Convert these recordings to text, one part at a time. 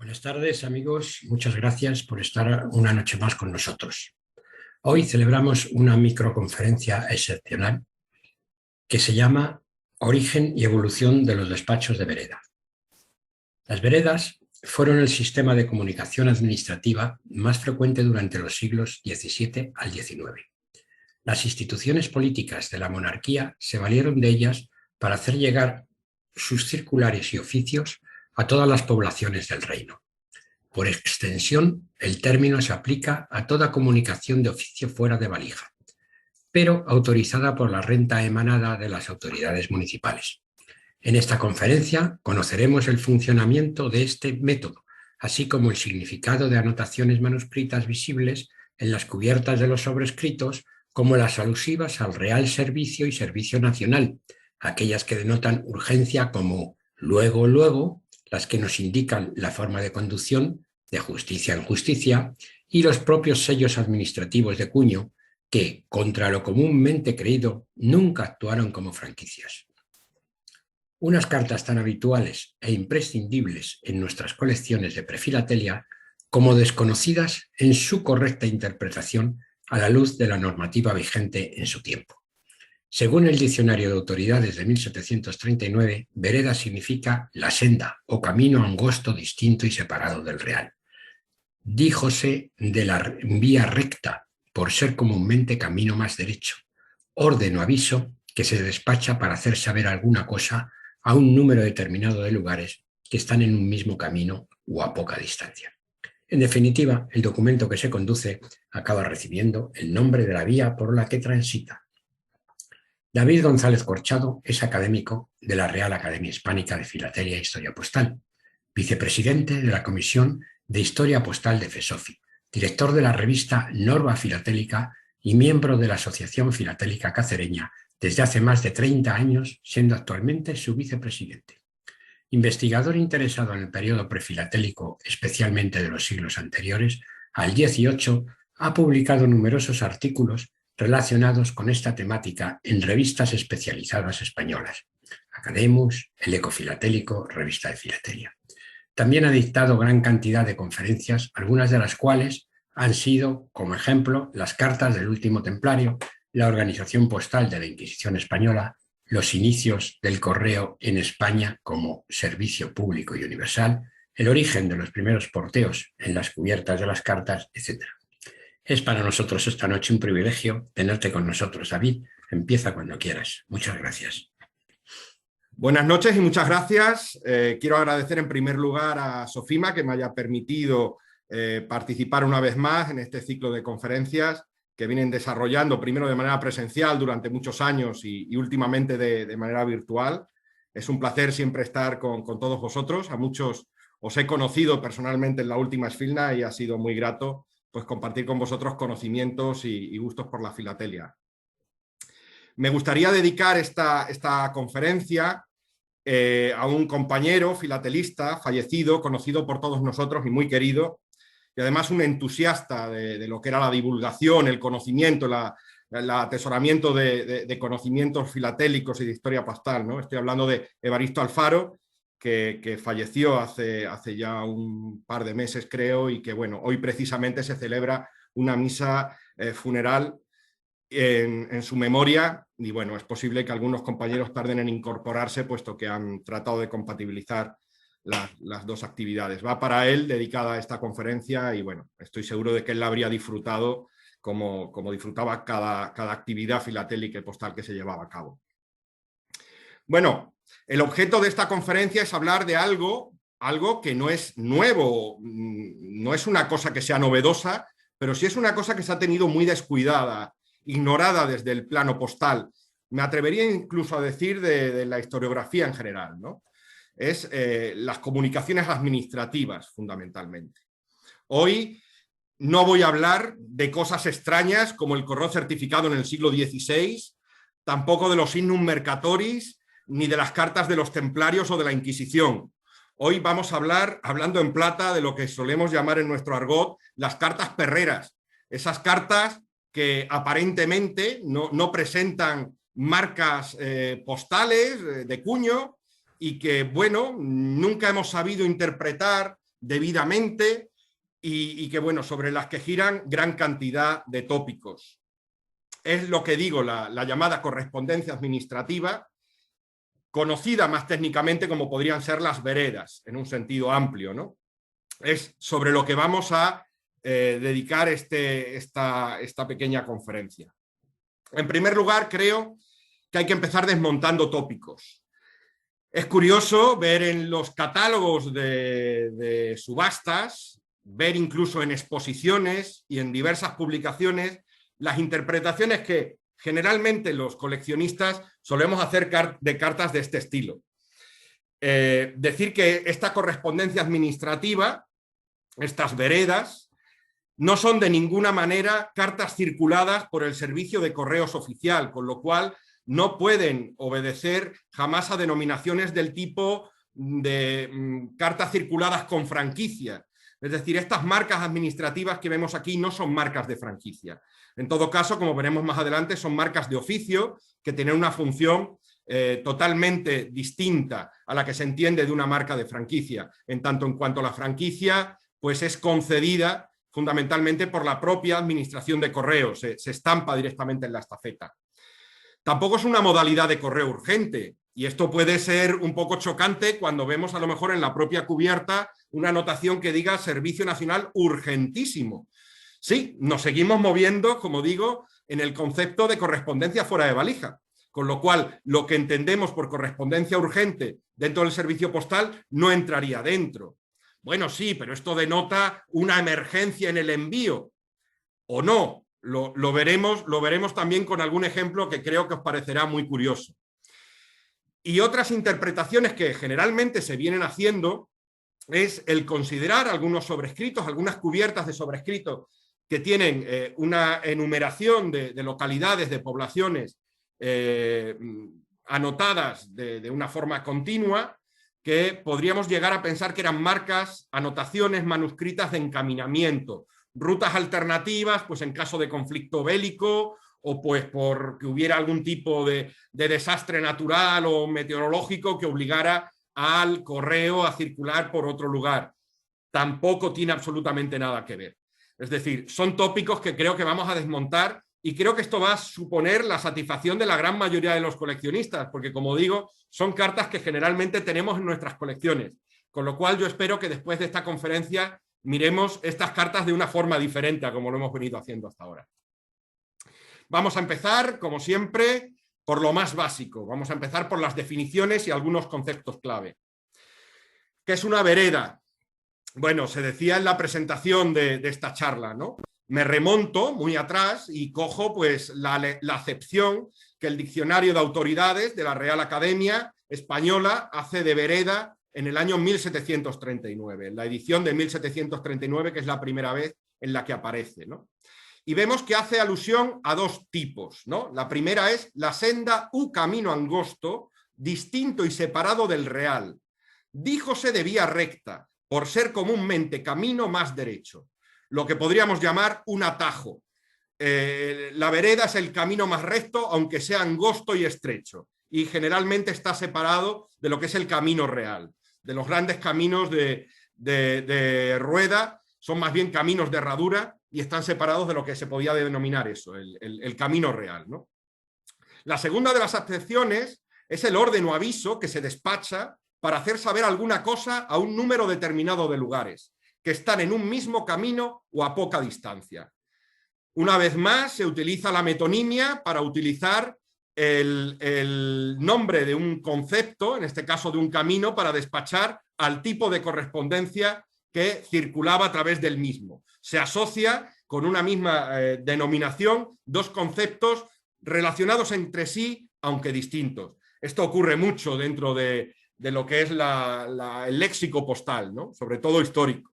Buenas tardes, amigos. Muchas gracias por estar una noche más con nosotros. Hoy celebramos una microconferencia excepcional que se llama Origen y evolución de los despachos de vereda. Las veredas fueron el sistema de comunicación administrativa más frecuente durante los siglos XVII al XIX. Las instituciones políticas de la monarquía se valieron de ellas para hacer llegar sus circulares y oficios a todas las poblaciones del reino. Por extensión, el término se aplica a toda comunicación de oficio fuera de valija, pero autorizada por la renta emanada de las autoridades municipales. En esta conferencia conoceremos el funcionamiento de este método, así como el significado de anotaciones manuscritas visibles en las cubiertas de los sobrescritos, como las alusivas al Real Servicio y Servicio Nacional, aquellas que denotan urgencia como luego, luego, las que nos indican la forma de conducción, de justicia en justicia, y los propios sellos administrativos de cuño, que, contra lo comúnmente creído, nunca actuaron como franquicias. Unas cartas tan habituales e imprescindibles en nuestras colecciones de prefilatelia como desconocidas en su correcta interpretación a la luz de la normativa vigente en su tiempo. Según el Diccionario de Autoridades de 1739, vereda significa la senda o camino angosto, distinto y separado del real. Díjose de la vía recta, por ser comúnmente camino más derecho, orden o aviso que se despacha para hacer saber alguna cosa a un número determinado de lugares que están en un mismo camino o a poca distancia. En definitiva, el documento que se conduce acaba recibiendo el nombre de la vía por la que transita. David González Corchado es académico de la Real Academia Hispánica de Filatelia e Historia Postal, vicepresidente de la Comisión de Historia Postal de FESOFI, director de la revista Norma Filatélica y miembro de la Asociación Filatélica Cacereña desde hace más de 30 años, siendo actualmente su vicepresidente. Investigador interesado en el periodo prefilatélico, especialmente de los siglos anteriores al XVIII, ha publicado numerosos artículos relacionados con esta temática en revistas especializadas españolas, Academus, El Eco Filatélico, Revista de Filatelia. También ha dictado gran cantidad de conferencias, algunas de las cuales han sido, como ejemplo, las cartas del último templario, la organización postal de la Inquisición española, los inicios del correo en España como servicio público y universal, el origen de los primeros porteos en las cubiertas de las cartas, etc. Es para nosotros esta noche un privilegio tenerte con nosotros, David. Empieza cuando quieras. Muchas gracias. Buenas noches y muchas gracias. Quiero agradecer en primer lugar a Sofima que me haya permitido participar una vez más en este ciclo de conferencias que vienen desarrollando primero de manera presencial durante muchos años y últimamente de manera virtual. Es un placer siempre estar con todos vosotros. A muchos os he conocido personalmente en la última esfilna y ha sido muy grato pues, compartir con vosotros conocimientos y gustos por la filatelia. Me gustaría dedicar esta conferencia a un compañero filatelista fallecido, conocido por todos nosotros y muy querido, y además un entusiasta de lo que era la divulgación, el conocimiento, el atesoramiento de conocimientos filatélicos y de historia postal, ¿no? Estoy hablando de Evaristo Alfaro, que falleció hace ya un par de meses, creo, y que, bueno, hoy precisamente se celebra una misa funeral en su memoria, y bueno, es posible que algunos compañeros tarden en incorporarse, puesto que han tratado de compatibilizar las dos actividades. Va para él dedicada a esta conferencia y bueno, estoy seguro de que él la habría disfrutado como disfrutaba cada actividad filatélica y postal que se llevaba a cabo. Bueno, el objeto de esta conferencia es hablar de algo que no es nuevo, no es una cosa que sea novedosa, pero sí es una cosa que se ha tenido muy descuidada, ignorada desde el plano postal. Me atrevería incluso a decir de la historiografía en general, ¿no? Es las comunicaciones administrativas, fundamentalmente. Hoy no voy a hablar de cosas extrañas como el correo certificado en el siglo XVI, tampoco de los Signum Mercatoris, ni de las cartas de los templarios o de la Inquisición. Hoy vamos a hablar, hablando en plata, de lo que solemos llamar en nuestro argot las cartas perreras. Esas cartas que aparentemente no presentan marcas postales de cuño, y que, bueno, nunca hemos sabido interpretar debidamente y que, bueno, sobre las que giran gran cantidad de tópicos. Es lo que digo, la llamada correspondencia administrativa, conocida más técnicamente como podrían ser las veredas, en un sentido amplio, ¿no? Es sobre lo que vamos a dedicar esta pequeña conferencia. En primer lugar, creo que hay que empezar desmontando tópicos. Es curioso ver en los catálogos de subastas, ver incluso en exposiciones y en diversas publicaciones las interpretaciones que generalmente los coleccionistas solemos hacer de cartas de este estilo. Decir que esta correspondencia administrativa, estas veredas, no son de ninguna manera cartas circuladas por el servicio de correos oficial, con lo cual no pueden obedecer jamás a denominaciones del tipo de cartas circuladas con franquicia. Es decir, estas marcas administrativas que vemos aquí no son marcas de franquicia. En todo caso, como veremos más adelante, son marcas de oficio que tienen una función totalmente distinta a la que se entiende de una marca de franquicia, en tanto en cuanto la franquicia pues es concedida fundamentalmente por la propia administración de correos, se estampa directamente en la estafeta. Tampoco es una modalidad de correo urgente, y esto puede ser un poco chocante cuando vemos a lo mejor en la propia cubierta una anotación que diga Servicio Nacional Urgentísimo. Sí, nos seguimos moviendo, como digo, en el concepto de correspondencia fuera de valija, con lo cual lo que entendemos por correspondencia urgente dentro del servicio postal no entraría dentro. Bueno, sí, pero esto denota una emergencia en el envío, ¿o no? Lo veremos también con algún ejemplo que creo que os parecerá muy curioso. Y otras interpretaciones que generalmente se vienen haciendo es el considerar algunos sobrescritos, algunas cubiertas de sobrescritos que tienen una enumeración de localidades, de poblaciones anotadas de una forma continua, que podríamos llegar a pensar que eran marcas, anotaciones manuscritas de encaminamiento, rutas alternativas, pues en caso de conflicto bélico o pues porque hubiera algún tipo de desastre natural o meteorológico que obligara al correo a circular por otro lugar. Tampoco tiene absolutamente nada que ver. Es decir, son tópicos que creo que vamos a desmontar y creo que esto va a suponer la satisfacción de la gran mayoría de los coleccionistas, porque como digo, son cartas que generalmente tenemos en nuestras colecciones, con lo cual yo espero que después de esta conferencia miremos estas cartas de una forma diferente a como lo hemos venido haciendo hasta ahora. Vamos a empezar, como siempre, por lo más básico. Vamos a empezar por las definiciones y algunos conceptos clave. ¿Qué es una vereda? Bueno, se decía en la presentación de esta charla, ¿no? Me remonto muy atrás y cojo pues la acepción que el Diccionario de Autoridades de la Real Academia Española hace de vereda en el año 1739, en la edición de 1739, que es la primera vez en la que aparece, ¿no? Y vemos que hace alusión a dos tipos, ¿no? La primera es la senda u camino angosto, distinto y separado del real. Díjose de vía recta, por ser comúnmente camino más derecho, lo que podríamos llamar un atajo. La vereda es el camino más recto, aunque sea angosto y estrecho, y generalmente está separado de lo que es el camino real. De los grandes caminos de rueda son más bien caminos de herradura y están separados de lo que se podía denominar eso, el camino real, ¿no? La segunda de las acepciones es el orden o aviso que se despacha para hacer saber alguna cosa a un número determinado de lugares, que están en un mismo camino o a poca distancia. Una vez más, se utiliza la metonimia para utilizar el nombre de un concepto, en este caso de un camino, para despachar al tipo de correspondencia que circulaba a través del mismo. Se asocia con una misma denominación dos conceptos relacionados entre sí, aunque distintos. Esto ocurre mucho dentro de lo que es el léxico postal, ¿no? Sobre todo histórico.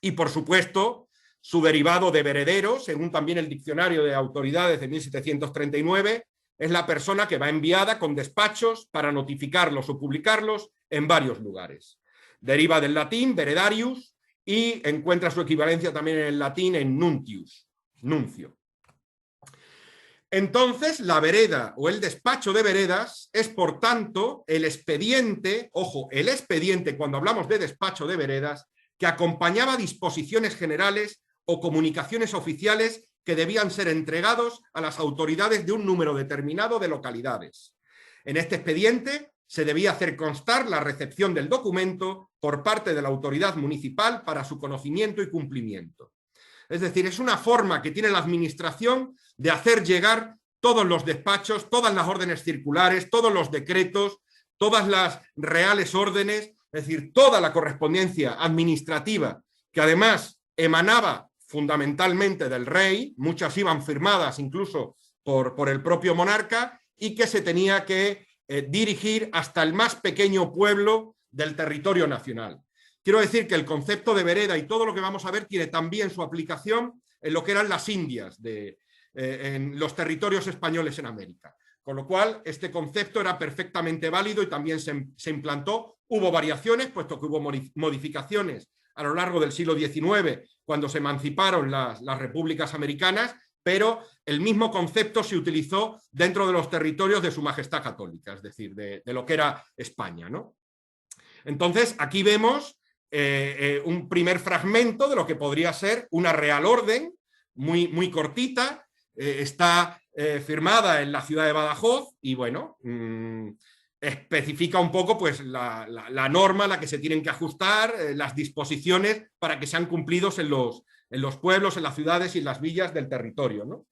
Y, por supuesto, su derivado de veredero, según también el Diccionario de Autoridades de 1739, es la persona que va enviada con despachos para notificarlos o publicarlos en varios lugares. Deriva del latín veredarius y encuentra su equivalencia también en el latín en nuntius, nuncio. Entonces, la vereda o el despacho de veredas es, por tanto, el expediente, ojo, el expediente, cuando hablamos de despacho de veredas, que acompañaba disposiciones generales o comunicaciones oficiales que debían ser entregados a las autoridades de un número determinado de localidades. En este expediente se debía hacer constar la recepción del documento por parte de la autoridad municipal para su conocimiento y cumplimiento. Es decir, es una forma que tiene la administración de hacer llegar todos los despachos, todas las órdenes circulares, todos los decretos, todas las reales órdenes, es decir, toda la correspondencia administrativa que además emanaba fundamentalmente del rey, muchas iban firmadas incluso por el propio monarca, y que se tenía que dirigir hasta el más pequeño pueblo del territorio nacional. Quiero decir que el concepto de vereda y todo lo que vamos a ver tiene también su aplicación en lo que eran las Indias, en los territorios españoles en América. Con lo cual, este concepto era perfectamente válido y también se implantó. Hubo variaciones, puesto que hubo modificaciones a lo largo del siglo XIX, cuando se emanciparon las repúblicas americanas, pero el mismo concepto se utilizó dentro de los territorios de Su Majestad Católica, es decir, de lo que era España, ¿no? Entonces, aquí vemos un primer fragmento de lo que podría ser una real orden, muy cortita, está firmada en la ciudad de Badajoz y, bueno, especifica un poco pues, la norma a la que se tienen que ajustar, las disposiciones para que sean cumplidos en los pueblos, en las ciudades y en las villas del territorio, ¿no?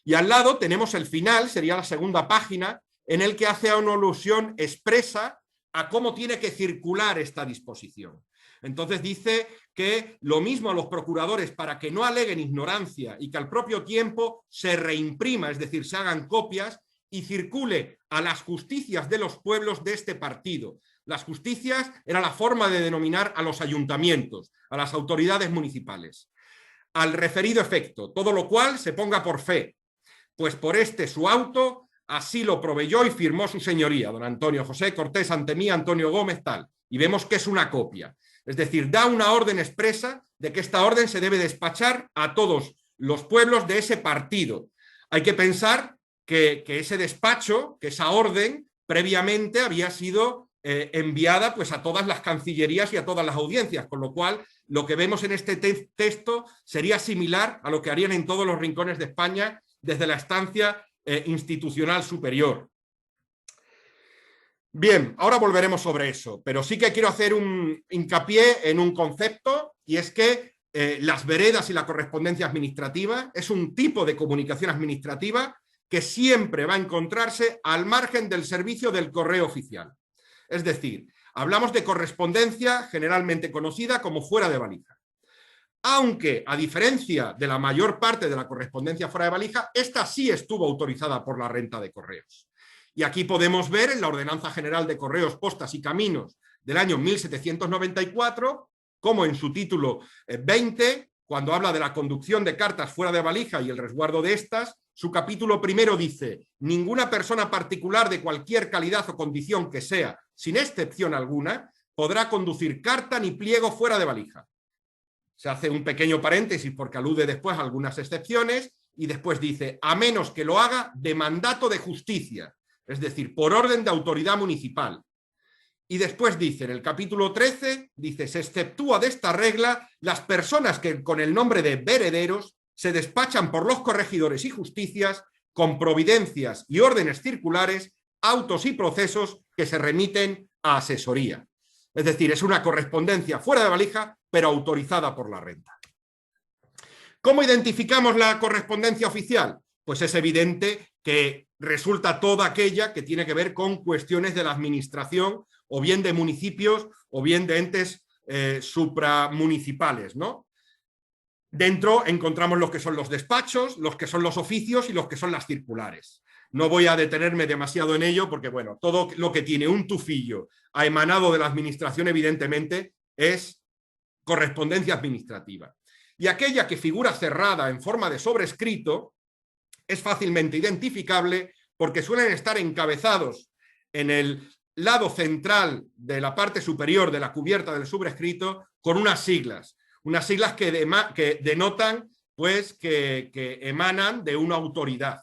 Y al lado tenemos el final, sería la segunda página, en el que hace una alusión expresa a cómo tiene que circular esta disposición. Entonces dice que lo mismo a los procuradores, para que no aleguen ignorancia y que al propio tiempo se reimprima, es decir, se hagan copias y circule a las justicias de los pueblos de este partido. Las justicias era la forma de denominar a los ayuntamientos, a las autoridades municipales. Al referido efecto, todo lo cual se ponga por fe, pues por este su auto así lo proveyó y firmó su señoría, don Antonio José Cortés ante mí, Antonio Gómez, tal. Y vemos que es una copia. Es decir, da una orden expresa de que esta orden se debe despachar a todos los pueblos de ese partido. Hay que pensar que ese despacho, que esa orden, previamente había sido enviada pues, a todas las cancillerías y a todas las audiencias, con lo cual lo que vemos en este texto sería similar a lo que harían en todos los rincones de España desde la estancia institucional superior. Bien, ahora volveremos sobre eso, pero sí que quiero hacer un hincapié en un concepto, y es que las veredas y la correspondencia administrativa es un tipo de comunicación administrativa que siempre va a encontrarse al margen del servicio del correo oficial. Es decir, hablamos de correspondencia generalmente conocida como fuera de valija. Aunque, a diferencia de la mayor parte de la correspondencia fuera de valija, esta sí estuvo autorizada por la Renta de Correos. Y aquí podemos ver en la Ordenanza General de Correos, Postas y Caminos del año 1794, como en su título 20, cuando habla de la conducción de cartas fuera de valija y el resguardo de estas, su capítulo primero dice: ninguna persona particular de cualquier calidad o condición que sea, sin excepción alguna, podrá conducir carta ni pliego fuera de valija. Se hace un pequeño paréntesis porque alude después a algunas excepciones y después dice: a menos que lo haga de mandato de justicia, es decir, por orden de autoridad municipal. Y después dice, en el capítulo 13, dice: se exceptúa de esta regla las personas que con el nombre de verederos se despachan por los corregidores y justicias con providencias y órdenes circulares, autos y procesos que se remiten a asesoría. Es decir, es una correspondencia fuera de valija, pero autorizada por la Renta. ¿Cómo identificamos la correspondencia oficial? Pues es evidente que resulta toda aquella que tiene que ver con cuestiones de la administración, o bien de municipios, o bien de entes supramunicipales, ¿no? Dentro encontramos los que son los despachos, los que son los oficios y los que son las circulares. No voy a detenerme demasiado en ello porque, bueno, todo lo que tiene un tufillo ha emanado de la administración, evidentemente, es correspondencia administrativa. Y aquella que figura cerrada en forma de sobrescrito es fácilmente identificable porque suelen estar encabezados en el lado central de la parte superior de la cubierta del sobrescrito con unas siglas que denotan pues, que emanan de una autoridad.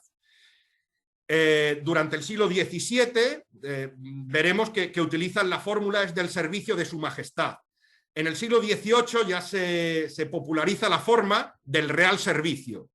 Durante el siglo XVII veremos que utilizan la fórmula es del servicio de Su Majestad. en el siglo XVIII ya se populariza la forma del Real Servicio.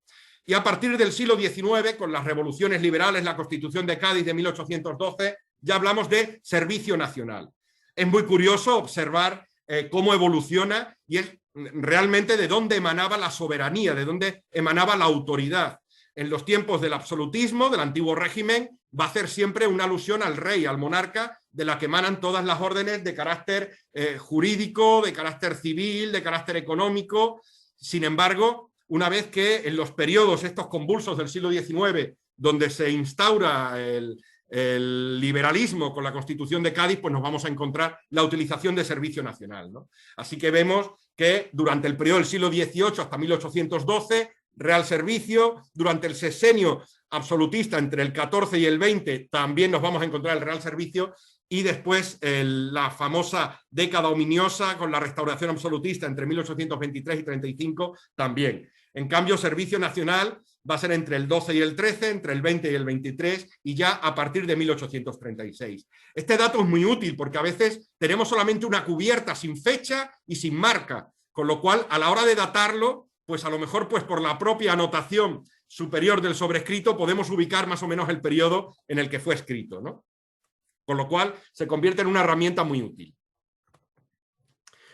Y a partir del siglo XIX, con las revoluciones liberales, la Constitución de Cádiz de 1812, ya hablamos de servicio nacional. Es muy curioso observar cómo evoluciona y es realmente de dónde emanaba la soberanía, de dónde emanaba la autoridad. En los tiempos del absolutismo, del antiguo régimen, va a hacer siempre una alusión al rey, al monarca, de la que emanan todas las órdenes de carácter jurídico, de carácter civil, de carácter económico. Sin embargo, una vez que en los periodos estos convulsos del siglo XIX, donde se instaura el liberalismo con la Constitución de Cádiz, pues nos vamos a encontrar la utilización de servicio nacional, ¿no? Así que vemos que durante el periodo del siglo XVIII hasta 1812, Real Servicio, durante el sexenio absolutista entre el 14 y el 20 también nos vamos a encontrar el Real Servicio, y después la famosa década ominiosa con la restauración absolutista entre 1823 y 35 también. En cambio, Servicio Nacional va a ser entre el 12 y el 13, entre el 20 y el 23 y ya a partir de 1836. Este dato es muy útil porque a veces tenemos solamente una cubierta sin fecha y sin marca, con lo cual a la hora de datarlo, pues a lo mejor pues por la propia anotación superior del sobrescrito podemos ubicar más o menos el periodo en el que fue escrito, ¿no? Con lo cual se convierte en una herramienta muy útil.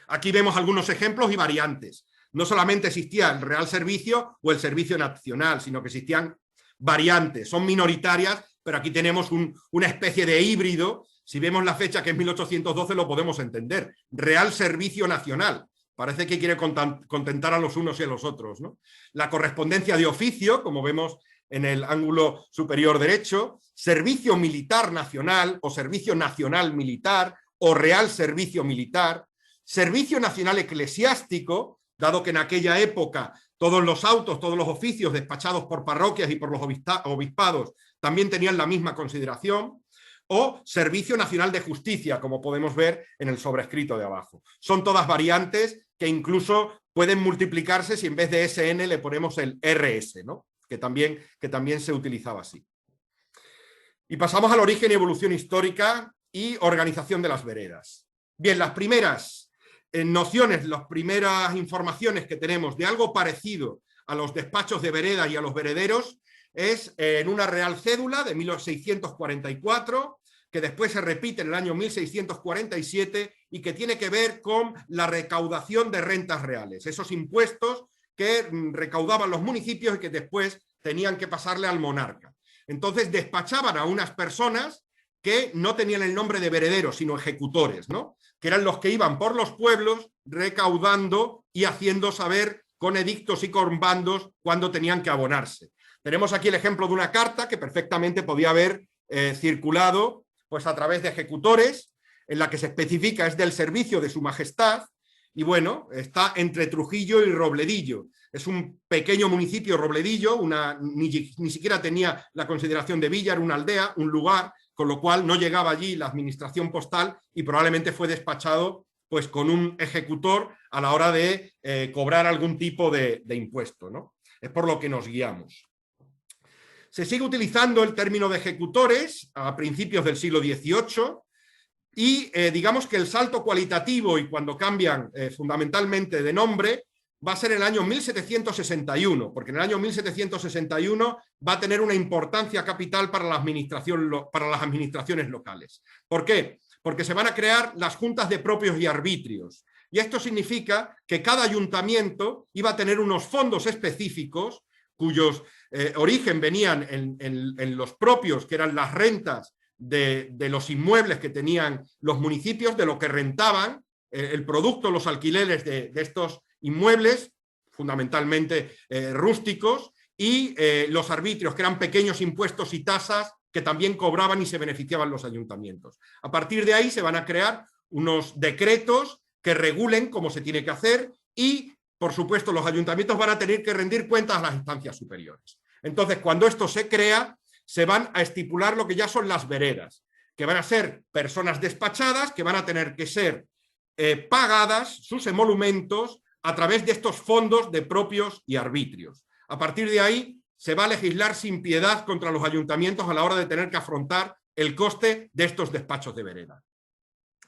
Aquí vemos algunos ejemplos y variantes. No solamente existía el Real Servicio o el Servicio Nacional, sino que existían variantes. Son minoritarias, pero aquí tenemos una especie de híbrido. Si vemos la fecha, que es 1812, lo podemos entender. Real Servicio Nacional. Parece que quiere contentar a los unos y a los otros, ¿no? La correspondencia de oficio, como vemos en el ángulo superior derecho, Servicio Militar Nacional o Servicio Nacional Militar o Real Servicio Militar, Servicio Nacional Eclesiástico, dado que en aquella época todos los autos, todos los oficios despachados por parroquias y por los obispados también tenían la misma consideración, o Servicio Nacional de Justicia, como podemos ver en el sobrescrito de abajo. Son todas variantes que incluso pueden multiplicarse si en vez de SN le ponemos el RS, ¿no? que también se utilizaba así. Y pasamos al origen y evolución histórica y organización de las veredas. Bien, las primeras nociones, las primeras informaciones que tenemos de algo parecido a los despachos de vereda y a los verederos es en una real cédula de 1644, que después se repite en el año 1647 y que tiene que ver con la recaudación de rentas reales, esos impuestos que recaudaban los municipios y que después tenían que pasarle al monarca. Entonces despachaban a unas personas que no tenían el nombre de verederos, sino ejecutores, ¿no? Que eran los que iban por los pueblos recaudando y haciendo saber con edictos y con bandos cuándo tenían que abonarse. Tenemos aquí el ejemplo de una carta que perfectamente podía haber circulado pues, a través de ejecutores, en la que se especifica es del servicio de su majestad, y bueno, está entre Trujillo y Robledillo. Es un pequeño municipio, Robledillo, ni siquiera tenía la consideración de villa, era una aldea, un lugar, con lo cual no llegaba allí la administración postal y probablemente fue despachado pues, con un ejecutor a la hora de cobrar algún tipo de impuesto, ¿no? Es por lo que nos guiamos. Se sigue utilizando el término de ejecutores a principios del siglo XVIII y digamos que el salto cualitativo y cuando cambian fundamentalmente de nombre va a ser en el año 1761, porque en el año 1761 va a tener una importancia capital para las administraciones locales. ¿Por qué? Porque se van a crear las juntas de propios y arbitrios. Y esto significa que cada ayuntamiento iba a tener unos fondos específicos cuyos origen venían en los propios, que eran las rentas de los inmuebles que tenían los municipios, de lo que rentaban, el producto, los alquileres de estos inmuebles, fundamentalmente rústicos, y los arbitrios, que eran pequeños impuestos y tasas que también cobraban y se beneficiaban los ayuntamientos. A partir de ahí se van a crear unos decretos que regulen cómo se tiene que hacer y, por supuesto, los ayuntamientos van a tener que rendir cuentas a las instancias superiores. Entonces, cuando esto se crea, se van a estipular lo que ya son las veredas, que van a ser personas despachadas, que van a tener que ser pagadas sus emolumentos a través de estos fondos de propios y arbitrios. A partir de ahí se va a legislar sin piedad contra los ayuntamientos a la hora de tener que afrontar el coste de estos despachos de vereda.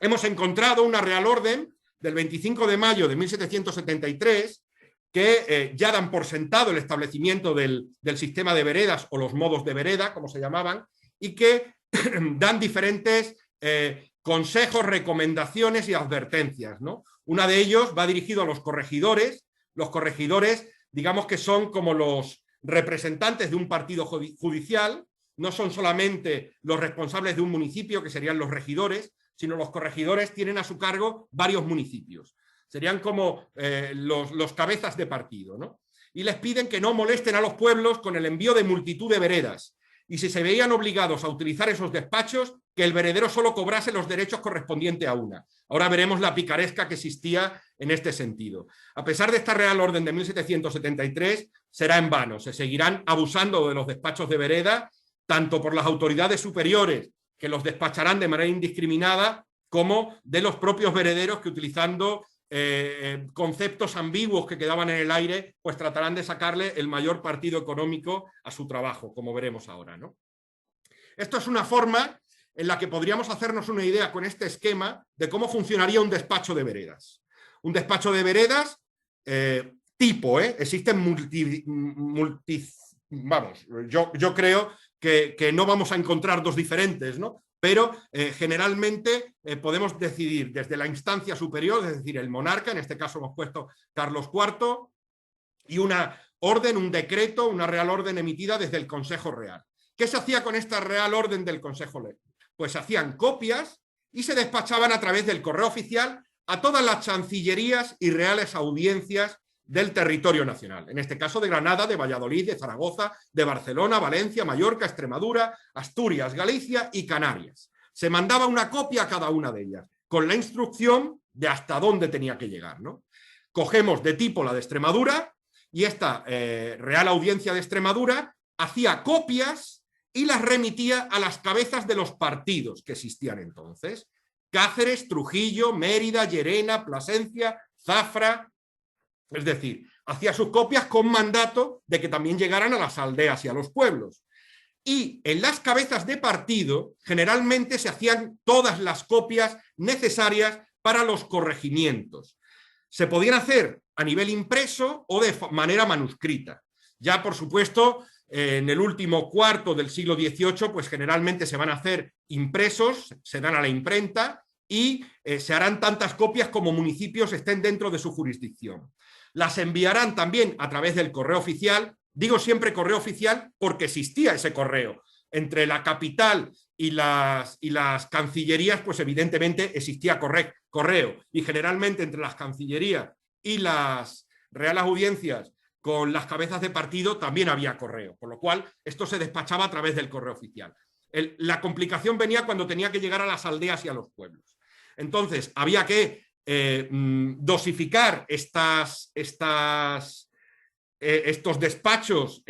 Hemos encontrado una real orden del 25 de mayo de 1773, que ya dan por sentado el establecimiento del sistema de veredas o los modos de vereda, como se llamaban, y que dan diferentes consejos, recomendaciones y advertencias, ¿no? Una de ellos va dirigido a los corregidores. Los corregidores, digamos que son como los representantes de un partido judicial, no son solamente los responsables de un municipio, que serían los regidores, sino los corregidores tienen a su cargo varios municipios. Serían como los cabezas de partido, ¿no? Y les piden que no molesten a los pueblos con el envío de multitud de veredas. Y si se veían obligados a utilizar esos despachos, que el veredero solo cobrase los derechos correspondientes a una. Ahora veremos la picaresca que existía en este sentido. A pesar de esta Real Orden de 1773, será en vano. Se seguirán abusando de los despachos de vereda, tanto por las autoridades superiores, que los despacharán de manera indiscriminada, como de los propios verederos que, utilizando conceptos ambiguos que quedaban en el aire, pues tratarán de sacarle el mayor partido económico a su trabajo, como veremos ahora, ¿no? Esto es una forma en la que podríamos hacernos una idea con este esquema de cómo funcionaría un despacho de veredas. Un despacho de veredas existen vamos, yo creo que no vamos a encontrar dos diferentes, ¿no? Pero generalmente podemos decidir desde la instancia superior, es decir, el monarca, en este caso hemos puesto Carlos IV, y una orden, un decreto, una Real Orden emitida desde el Consejo Real. ¿Qué se hacía con esta Real Orden del Consejo Real? Pues se hacían copias y se despachaban a través del correo oficial a todas las chancillerías y reales audiencias del territorio nacional, en este caso de Granada, de Valladolid, de Zaragoza, de Barcelona, Valencia, Mallorca, Extremadura, Asturias, Galicia y Canarias. Se mandaba una copia a cada una de ellas, con la instrucción de hasta dónde tenía que llegar, ¿no? Cogemos de tipo la de Extremadura, y esta Real Audiencia de Extremadura hacía copias y las remitía a las cabezas de los partidos que existían entonces: Cáceres, Trujillo, Mérida, Llerena, Plasencia, Zafra. Es decir, hacía sus copias con mandato de que también llegaran a las aldeas y a los pueblos. Y en las cabezas de partido generalmente se hacían todas las copias necesarias para los corregimientos. Se podían hacer a nivel impreso o de manera manuscrita. Ya, por supuesto, en el último cuarto del siglo XVIII, pues generalmente se van a hacer impresos, se dan a la imprenta y se harán tantas copias como municipios estén dentro de su jurisdicción. Las enviarán también a través del correo oficial. Digo siempre correo oficial porque existía ese correo. Entre la capital y las cancillerías, pues evidentemente existía correo. Y generalmente entre las cancillerías y las reales audiencias con las cabezas de partido también había correo. Por lo cual esto se despachaba a través del correo oficial. La complicación venía cuando tenía que llegar a las aldeas y a los pueblos. Entonces había que dosificar estos despachos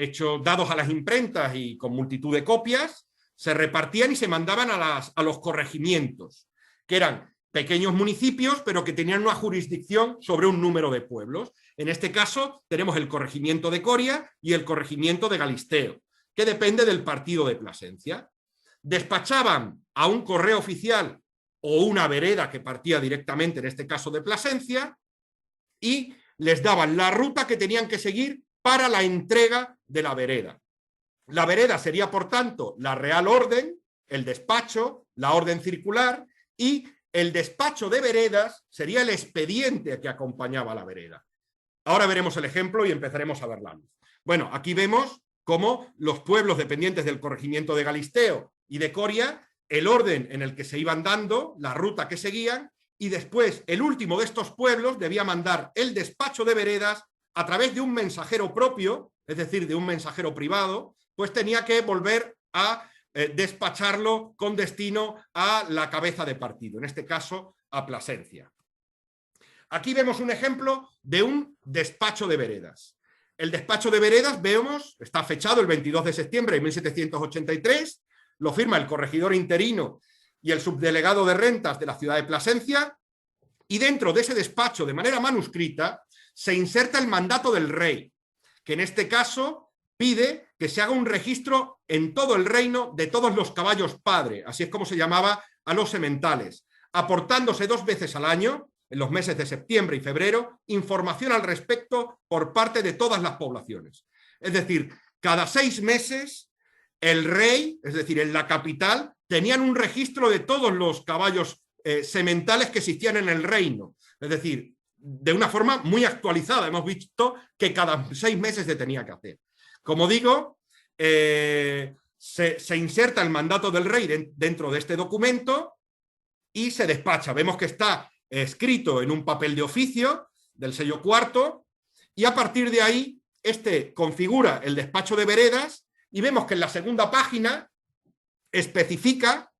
dados a las imprentas y con multitud de copias, se repartían y se mandaban a los corregimientos, que eran pequeños municipios, pero que tenían una jurisdicción sobre un número de pueblos. En este caso tenemos el corregimiento de Coria y el corregimiento de Galisteo, que depende del partido de Plasencia. Despachaban a un correo oficial o una vereda que partía directamente, en este caso de Plasencia, y les daban la ruta que tenían que seguir para la entrega de la vereda. La vereda sería, por tanto, la Real Orden, el despacho, la orden circular, y el despacho de veredas sería el expediente que acompañaba a la vereda. Ahora veremos el ejemplo y empezaremos a ver la luz. Bueno, aquí vemos cómo los pueblos dependientes del corregimiento de Galisteo y de Coria, el orden en el que se iban dando, la ruta que seguían, y después el último de estos pueblos debía mandar el despacho de veredas a través de un mensajero propio, es decir, de un mensajero privado, pues tenía que volver a despacharlo con destino a la cabeza de partido, en este caso a Plasencia. Aquí vemos un ejemplo de un despacho de veredas. El despacho de veredas, vemos, está fechado el 22 de septiembre de 1783, lo firma el corregidor interino y el subdelegado de rentas de la ciudad de Plasencia, y dentro de ese despacho, de manera manuscrita, se inserta el mandato del rey, que en este caso pide que se haga un registro en todo el reino de todos los caballos padre, así es como se llamaba a los sementales, aportándose 2 veces al año, en los meses de septiembre y febrero, información al respecto por parte de todas las poblaciones. Es decir, cada 6 meses el rey, es decir, en la capital, tenían un registro de todos los caballos sementales que existían en el reino. Es decir, de una forma muy actualizada. Hemos visto que cada 6 meses se tenía que hacer. Como digo, se inserta el mandato del rey dentro de este documento y se despacha. Vemos que está escrito en un papel de oficio del sello cuarto y a partir de ahí configura el despacho de veredas y vemos que en la segunda página especifica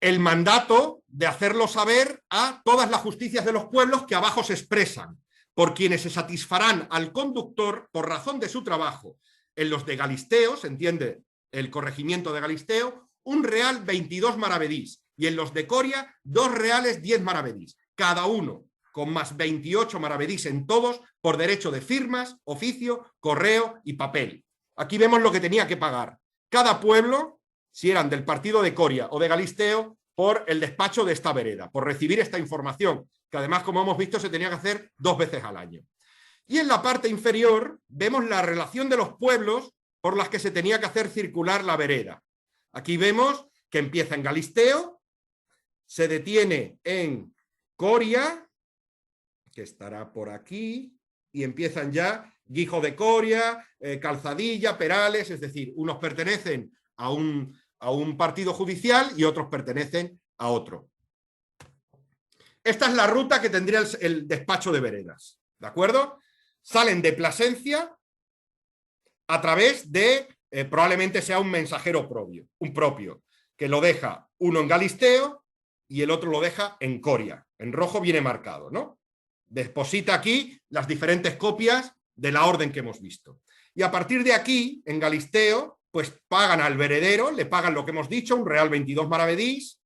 el mandato de hacerlo saber a todas las justicias de los pueblos que abajo se expresan, por quienes se satisfarán al conductor por razón de su trabajo. En los de Galisteo, se entiende el corregimiento de Galisteo, 1 real 22 maravedís y en los de Coria 2 reales 10 maravedís, cada uno con más 28 maravedís en todos por derecho de firmas, oficio, correo y papel. Aquí vemos lo que tenía que pagar cada pueblo, si eran del partido de Coria o de Galisteo, por el despacho de esta vereda, por recibir esta información, que además, como hemos visto, se tenía que hacer 2 veces al año. Y en la parte inferior vemos la relación de los pueblos por las que se tenía que hacer circular la vereda. Aquí vemos que empieza en Galisteo, se detiene en Coria, que estará por aquí, y empiezan ya Guijo de Coria, Calzadilla, Perales, es decir, unos pertenecen a un partido judicial y otros pertenecen a otro. Esta es la ruta que tendría el despacho de veredas, ¿de acuerdo? Salen de Plasencia a través de, probablemente sea un mensajero propio, que lo deja uno en Galisteo y el otro lo deja en Coria. En rojo viene marcado, ¿no? Deposita aquí las diferentes copias de la orden que hemos visto. Y a partir de aquí, en Galisteo, pues pagan al veredero, le pagan lo que hemos dicho, 1 real 22 maravedís,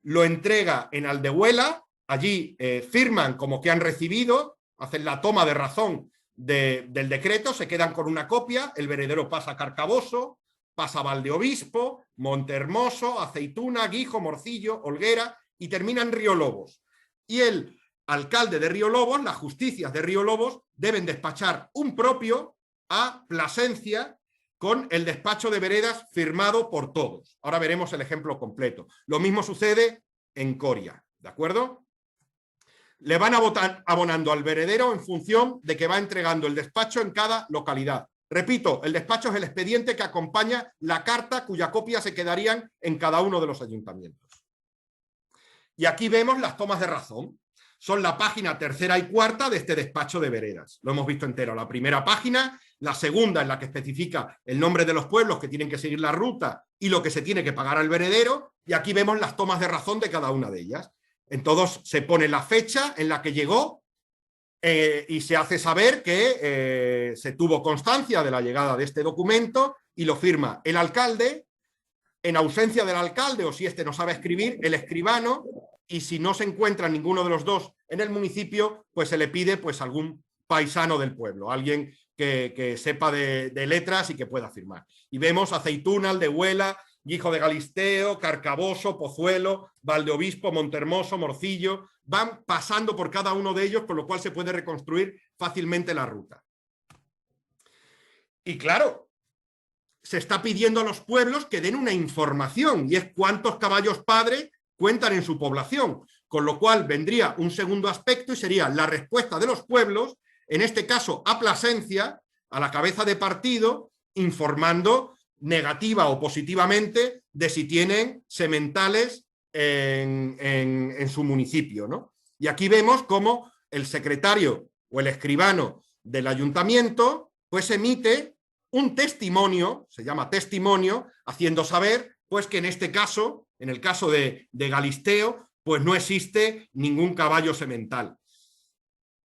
lo entrega en Aldehuela, allí firman como que han recibido, hacen la toma de razón del decreto, se quedan con una copia, el veredero pasa a Carcaboso, pasa a Valdeobispo, Montehermoso, Aceituna, Guijo, Morcillo, Olguera y termina en Río Lobos. Y el alcalde de Río Lobos, las justicias de Río Lobos, deben despachar un propio a Plasencia con el despacho de veredas firmado por todos. Ahora veremos el ejemplo completo. Lo mismo sucede en Coria, ¿de acuerdo? Le van abonando al veredero en función de que va entregando el despacho en cada localidad. Repito, el despacho es el expediente que acompaña la carta cuya copia se quedarían en cada uno de los ayuntamientos. Y aquí vemos las tomas de razón. Son la página 3ª y 4ª de este despacho de veredas. Lo hemos visto entero. La primera página, la segunda en la que especifica el nombre de los pueblos que tienen que seguir la ruta y lo que se tiene que pagar al veredero. Y aquí vemos las tomas de razón de cada una de ellas. En todos se pone la fecha en la que llegó y se hace saber que se tuvo constancia de la llegada de este documento y lo firma el alcalde, en ausencia del alcalde o si éste no sabe escribir, el escribano, y si no se encuentra ninguno de los dos en el municipio, pues se le pide pues algún paisano del pueblo, alguien que sepa de letras y que pueda firmar. Y vemos Aceituna, Aldehuela, Guijo de Galisteo, Carcaboso, Pozuelo, Valdeobispo, Montehermoso, Morcillo, van pasando por cada uno de ellos, con lo cual se puede reconstruir fácilmente la ruta. Y claro, se está pidiendo a los pueblos que den una información, y es cuántos caballos padre cuentan en su población, con lo cual vendría un segundo aspecto y sería la respuesta de los pueblos, en este caso a Plasencia, a la cabeza de partido, informando negativa o positivamente de si tienen sementales en su municipio, ¿no? Y aquí vemos cómo el secretario o el escribano del ayuntamiento pues emite un testimonio, se llama testimonio, haciendo saber pues que en este caso, en el caso de Galisteo, pues no existe ningún caballo semental.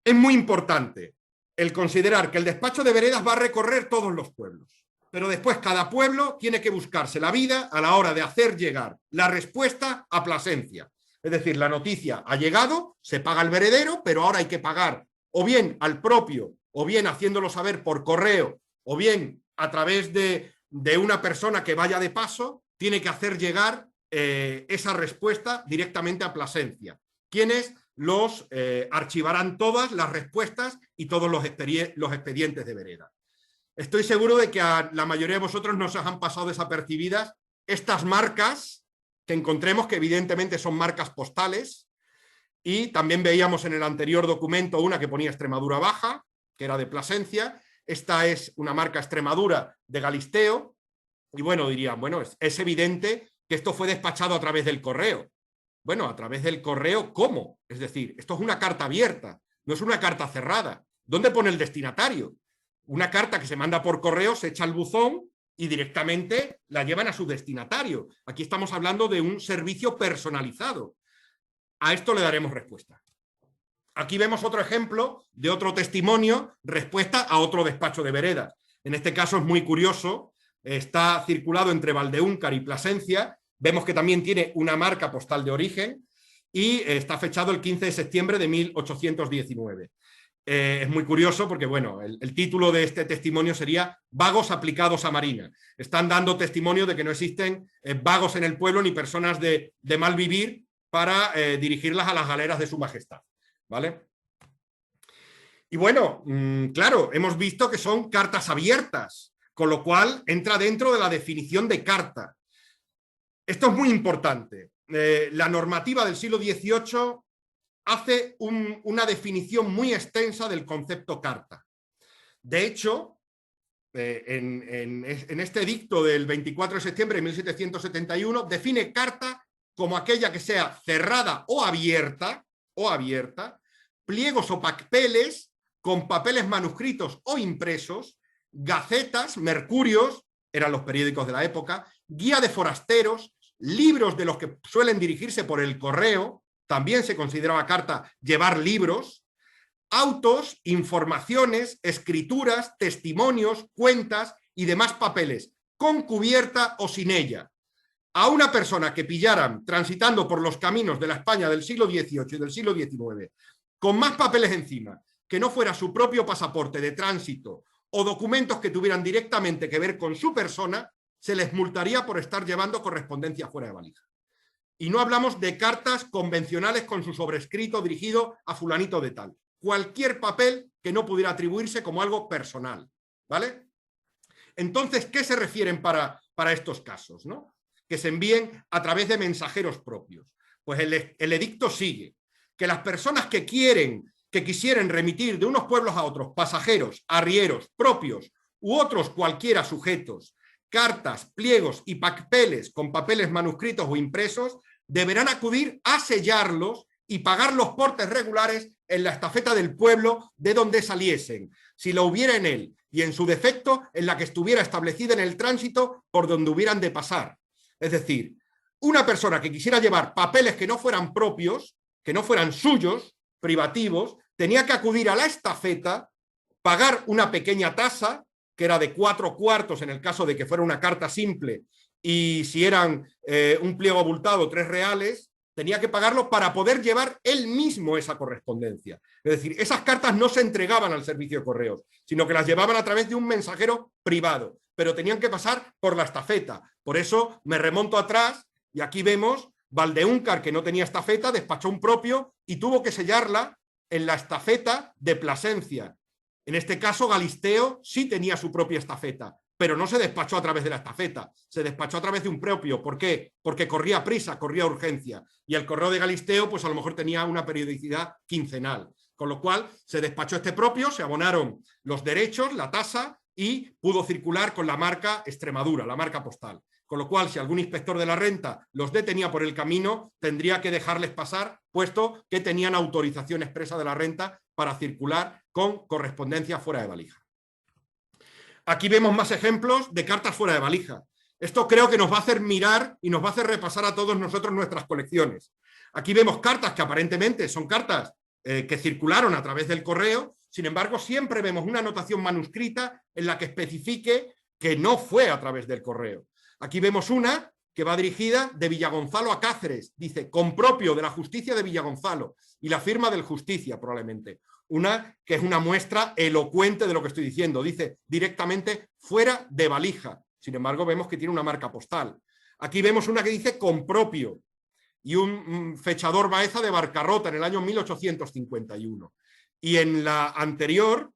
Es muy importante el considerar que el despacho de veredas va a recorrer todos los pueblos, pero después cada pueblo tiene que buscarse la vida a la hora de hacer llegar la respuesta a Plasencia. Es decir, la noticia ha llegado, se paga el veredero, pero ahora hay que pagar o bien al propio, o bien haciéndolo saber por correo, o bien a través de una persona que vaya de paso, tiene que hacer llegar esa respuesta directamente a Plasencia. quienes los archivarán todas las respuestas y todos los expedientes de vereda. Estoy seguro de que a la mayoría de vosotros no se os han pasado desapercibidas estas marcas que encontremos, que evidentemente son marcas postales, y también veíamos en el anterior documento una que ponía Extremadura Baja, que era de Plasencia. Esta es una marca Extremadura de Galisteo, y bueno, dirían, bueno, es evidente que esto fue despachado a través del correo. Bueno, a través del correo, ¿cómo? Es decir, esto es una carta abierta, no es una carta cerrada. ¿Dónde pone el destinatario? Una carta que se manda por correo se echa al buzón y directamente la llevan a su destinatario. Aquí estamos hablando de un servicio personalizado. A esto le daremos respuesta. Aquí vemos otro ejemplo de otro testimonio, respuesta a otro despacho de veredas. En este caso es muy curioso, está circulado entre Valdeúncar y Plasencia. Vemos que también tiene una marca postal de origen y está fechado el 15 de septiembre de 1819. Es muy curioso porque, bueno, el título de este testimonio sería Vagos aplicados a Marina. Están dando testimonio de que no existen vagos en el pueblo ni personas de mal vivir para dirigirlas a las galeras de su majestad, ¿vale? Y bueno, claro, hemos visto que son cartas abiertas, con lo cual entra dentro de la definición de carta. Esto es muy importante. La normativa del siglo XVIII hace una definición muy extensa del concepto carta. De hecho, en este edicto del 24 de septiembre de 1771 define carta como aquella que sea cerrada o abierta, pliegos o papeles con papeles manuscritos o impresos, gacetas, mercurios, eran los periódicos de la época, guía de forasteros, libros de los que suelen dirigirse por el correo, también se consideraba carta llevar libros, autos, informaciones, escrituras, testimonios, cuentas y demás papeles, con cubierta o sin ella. A una persona que pillaran transitando por los caminos de la España del siglo XVIII y del siglo XIX, con más papeles encima, que no fuera su propio pasaporte de tránsito o documentos que tuvieran directamente que ver con su persona, se les multaría por estar llevando correspondencia fuera de valija. Y no hablamos de cartas convencionales con su sobrescrito dirigido a fulanito de tal. Cualquier papel que no pudiera atribuirse como algo personal, ¿vale? Entonces, ¿qué se refieren para estos casos, ¿no? Que se envíen a través de mensajeros propios. Pues el edicto sigue. Que las personas que quisieran remitir de unos pueblos a otros pasajeros, arrieros, propios u otros cualquiera sujetos, cartas, pliegos y papeles con papeles manuscritos o impresos, deberán acudir a sellarlos y pagar los portes regulares en la estafeta del pueblo de donde saliesen, si lo hubiera en él, y en su defecto en la que estuviera establecida en el tránsito por donde hubieran de pasar. Es decir, una persona que quisiera llevar papeles que no fueran propios, que no fueran suyos, privativos, tenía que acudir a la estafeta, pagar una pequeña tasa, que era de 4 cuartos en el caso de que fuera una carta simple, y si eran un pliego abultado, 3 reales, tenía que pagarlo para poder llevar él mismo esa correspondencia. Es decir, esas cartas no se entregaban al servicio de correos, sino que las llevaban a través de un mensajero privado, pero tenían que pasar por la estafeta. Por eso me remonto atrás y aquí vemos Valdeúncar, que no tenía estafeta, despachó un propio y tuvo que sellarla en la estafeta de Plasencia. En este caso, Galisteo sí tenía su propia estafeta, pero no se despachó a través de la estafeta, se despachó a través de un propio. ¿Por qué? Porque corría prisa, corría urgencia. Y el correo de Galisteo, pues a lo mejor tenía una periodicidad quincenal. Con lo cual, se despachó este propio, se abonaron los derechos, la tasa, y pudo circular con la marca Extremadura, la marca postal. Con lo cual, si algún inspector de la renta los detenía por el camino, tendría que dejarles pasar, puesto que tenían autorización expresa de la renta para circular con correspondencia fuera de valija. Aquí vemos más ejemplos de cartas fuera de valija. Esto creo que nos va a hacer mirar y nos va a hacer repasar a todos nosotros nuestras colecciones. Aquí vemos cartas que aparentemente son cartas que circularon a través del correo, sin embargo siempre vemos una anotación manuscrita en la que especifique que no fue a través del correo. Aquí vemos una que va dirigida de Villagonzalo a Cáceres, dice, con propio de la justicia de Villagonzalo, y la firma del Justicia probablemente. Una que es una muestra elocuente de lo que estoy diciendo, dice directamente fuera de valija, sin embargo vemos que tiene una marca postal. Aquí vemos una que dice con propio, y un fechador Baeza de Barcarrota en el año 1851. Y en la anterior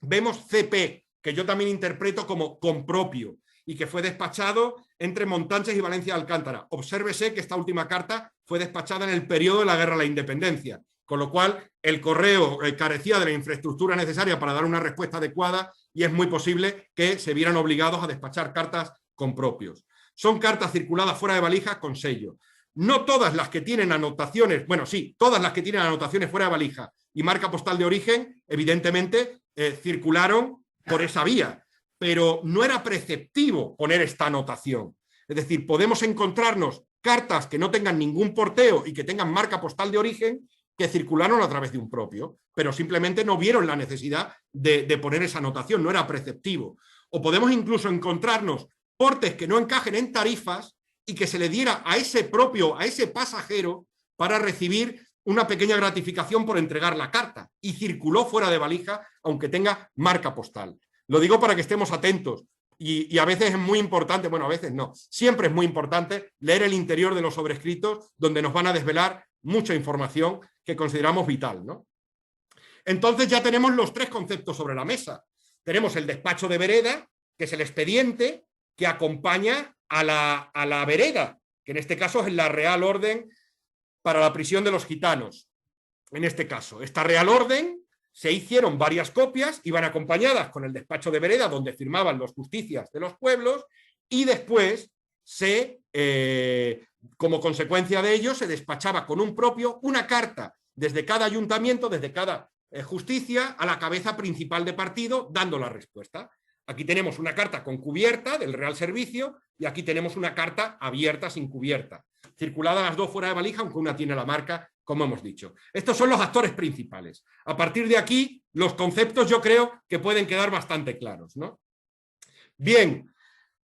vemos CP, que yo también interpreto como compropio, y que fue despachado entre Montánchez y Valencia de Alcántara. Obsérvese que esta última carta fue despachada en el periodo de la Guerra de la Independencia, con lo cual el correo carecía de la infraestructura necesaria para dar una respuesta adecuada y es muy posible que se vieran obligados a despachar cartas compropios. Son cartas circuladas fuera de valija con sello. No todas las que tienen anotaciones, bueno, sí, todas las que tienen anotaciones fuera de valija y marca postal de origen, evidentemente, circularon por esa vía, pero no era preceptivo poner esta anotación. Es decir, podemos encontrarnos cartas que no tengan ningún porteo y que tengan marca postal de origen que circularon a través de un propio, pero simplemente no vieron la necesidad de poner esa anotación, no era preceptivo. O podemos incluso encontrarnos portes que no encajen en tarifas y que se le diera a ese propio, a ese pasajero, para recibir una pequeña gratificación por entregar la carta, y circuló fuera de valija, aunque tenga marca postal. Lo digo para que estemos atentos, y a veces es muy importante, bueno, a veces no, siempre es muy importante leer el interior de los sobrescritos, donde nos van a desvelar mucha información que consideramos vital, ¿no? Entonces ya tenemos los tres conceptos sobre la mesa. Tenemos el despacho de vereda, que es el expediente que acompaña a la vereda, que en este caso es la Real Orden para la prisión de los gitanos. En este caso, esta Real Orden se hicieron varias copias, iban acompañadas con el despacho de vereda, donde firmaban los justicias de los pueblos, y después como consecuencia de ello, se despachaba con un propio una carta desde cada ayuntamiento, desde cada justicia, a la cabeza principal de partido, dando la respuesta. Aquí tenemos una carta con cubierta del Real Servicio y aquí tenemos una carta abierta sin cubierta, circulada las dos fuera de valija, aunque una tiene la marca, como hemos dicho. Estos son los actores principales. A partir de aquí, los conceptos yo creo que pueden quedar bastante claros, ¿no? Bien,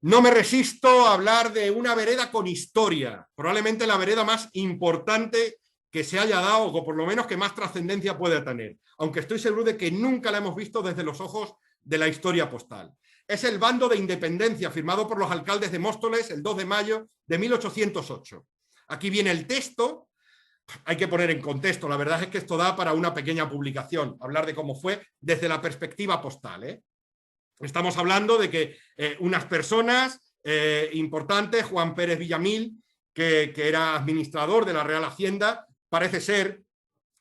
no me resisto a hablar de una vereda con historia, probablemente la vereda más importante que se haya dado, o por lo menos que más trascendencia pueda tener, aunque estoy seguro de que nunca la hemos visto desde los ojos de la historia postal. Es el bando de independencia firmado por los alcaldes de Móstoles el 2 de mayo de 1808. Aquí viene el texto, hay que poner en contexto, la verdad es que esto da para una pequeña publicación, hablar de cómo fue desde la perspectiva postal, ¿eh? Estamos hablando de que unas personas importantes, Juan Pérez Villamil, que era administrador de la Real Hacienda, parece ser,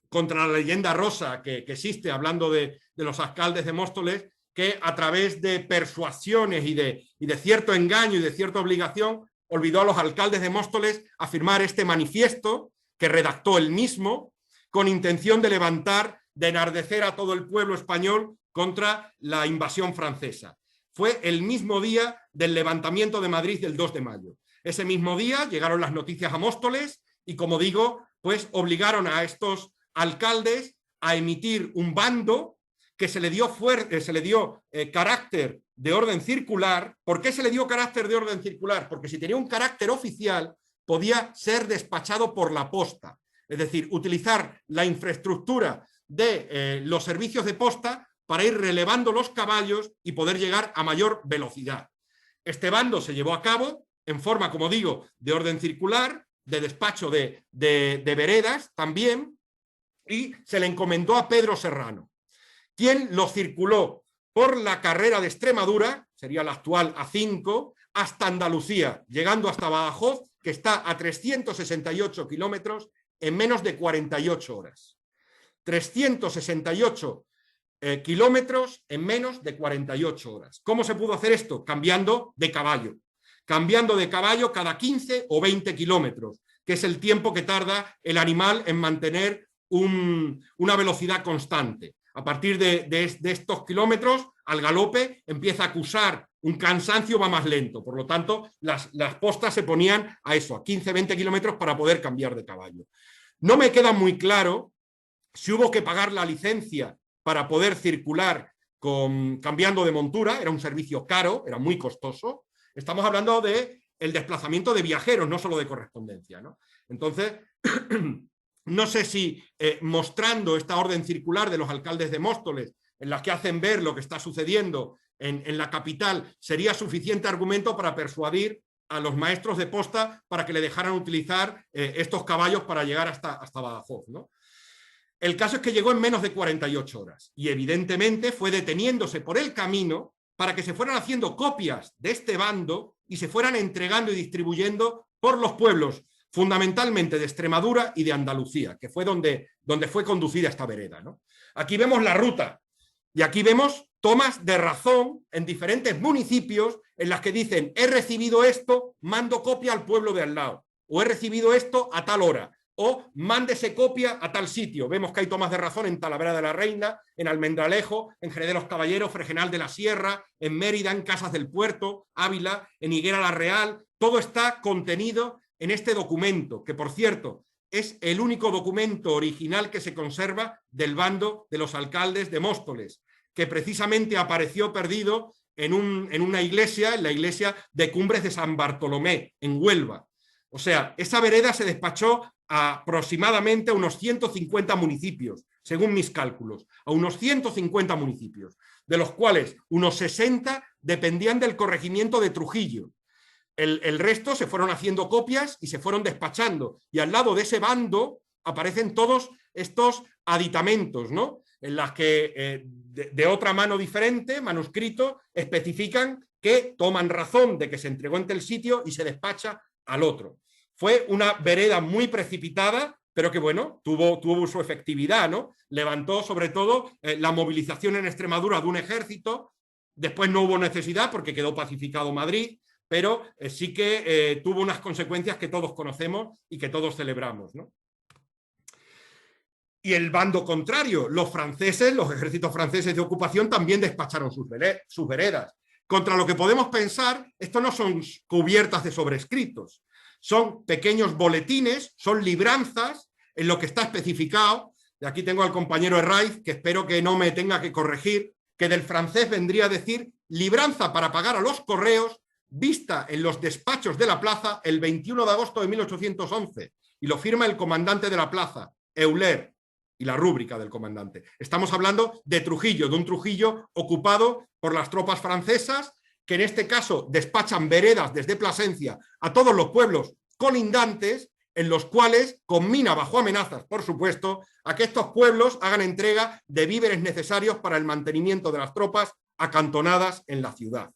contra la leyenda rosa que existe, hablando de los alcaldes de Móstoles, que a través de persuasiones y de cierto engaño y de cierta obligación, olvidó a los alcaldes de Móstoles a firmar este manifiesto que redactó él mismo, con intención de levantar, de enardecer a todo el pueblo español contra la invasión francesa. Fue el mismo día del levantamiento de Madrid del 2 de mayo. Ese mismo día llegaron las noticias a Móstoles y, como digo, pues obligaron a estos alcaldes a emitir un bando que se le dio carácter de orden circular. ¿Por qué se le dio carácter de orden circular? Porque si tenía un carácter oficial, podía ser despachado por la posta. Es decir, utilizar la infraestructura de los servicios de posta para ir relevando los caballos y poder llegar a mayor velocidad. Este bando se llevó a cabo en forma, como digo, de orden circular, de despacho de veredas también, y se le encomendó a Pedro Serrano, quien lo circuló por la carrera de Extremadura, sería la actual A5, hasta Andalucía, llegando hasta Badajoz, que está a 368 kilómetros en menos de 48 horas. 368 kilómetros en menos de 48 horas. ¿Cómo se pudo hacer esto? Cambiando de caballo cada 15 o 20 kilómetros, que es el tiempo que tarda el animal en mantener una velocidad constante. A partir de estos kilómetros, al galope empieza a acusar un cansancio, va más lento. Por lo tanto, las postas se ponían a eso, a 15-20 kilómetros para poder cambiar de caballo. No me queda muy claro si hubo que pagar la licencia para poder circular cambiando de montura. Era un servicio caro, era muy costoso. Estamos hablando del desplazamiento de viajeros, no solo de correspondencia, ¿no? Entonces, no sé si mostrando esta orden circular de los alcaldes de Móstoles, en la que hacen ver lo que está sucediendo en la capital, sería suficiente argumento para persuadir a los maestros de posta para que le dejaran utilizar estos caballos para llegar hasta Badajoz, ¿no? El caso es que llegó en menos de 48 horas y evidentemente fue deteniéndose por el camino para que se fueran haciendo copias de este bando y se fueran entregando y distribuyendo por los pueblos, fundamentalmente de Extremadura y de Andalucía, que fue donde fue conducida esta vereda, ¿no? Aquí vemos la ruta y aquí vemos tomas de razón en diferentes municipios en las que dicen: he recibido esto, mando copia al pueblo de al lado, o he recibido esto a tal hora, o mándese copia a tal sitio. Vemos que hay tomas de razón en Talavera de la Reina, en Almendralejo, en Jerez de los Caballeros, Fregenal de la Sierra, en Mérida, en Casas del Puerto, Ávila, en Higuera la Real. Todo está contenido en este documento, que por cierto es el único documento original que se conserva del bando de los alcaldes de Móstoles, que precisamente apareció perdido en una iglesia, en la iglesia de Cumbres de San Bartolomé, en Huelva. O sea, esa vereda se despachó a aproximadamente a unos 150 municipios, según mis cálculos, a unos 150 municipios, de los cuales unos 60 dependían del corregimiento de Trujillo. El resto se fueron haciendo copias y se fueron despachando. Y al lado de ese bando aparecen todos estos aditamentos, ¿no? En las que de otra mano diferente, manuscrito, especifican que toman razón de que se entregó en el sitio y se despacha al otro. Fue una vereda muy precipitada, pero que bueno, tuvo su efectividad, ¿no? Levantó sobre todo la movilización en Extremadura de un ejército. Después no hubo necesidad porque quedó pacificado Madrid, pero sí que tuvo unas consecuencias que todos conocemos y que todos celebramos, ¿no? Y el bando contrario, los franceses, los ejércitos franceses de ocupación también despacharon sus veredas. Contra lo que podemos pensar, esto no son cubiertas de sobrescritos, son pequeños boletines, son libranzas en lo que está especificado. Y aquí tengo al compañero Herraiz, que espero que no me tenga que corregir, que del francés vendría a decir libranza para pagar a los correos, vista en los despachos de la plaza el 21 de agosto de 1811, y lo firma el comandante de la plaza, Euler, y la rúbrica del comandante. Estamos hablando de Trujillo, de un Trujillo ocupado por las tropas francesas, que en este caso despachan veredas desde Plasencia a todos los pueblos colindantes, en los cuales conmina, bajo amenazas, por supuesto, a que estos pueblos hagan entrega de víveres necesarios para el mantenimiento de las tropas acantonadas en la ciudad.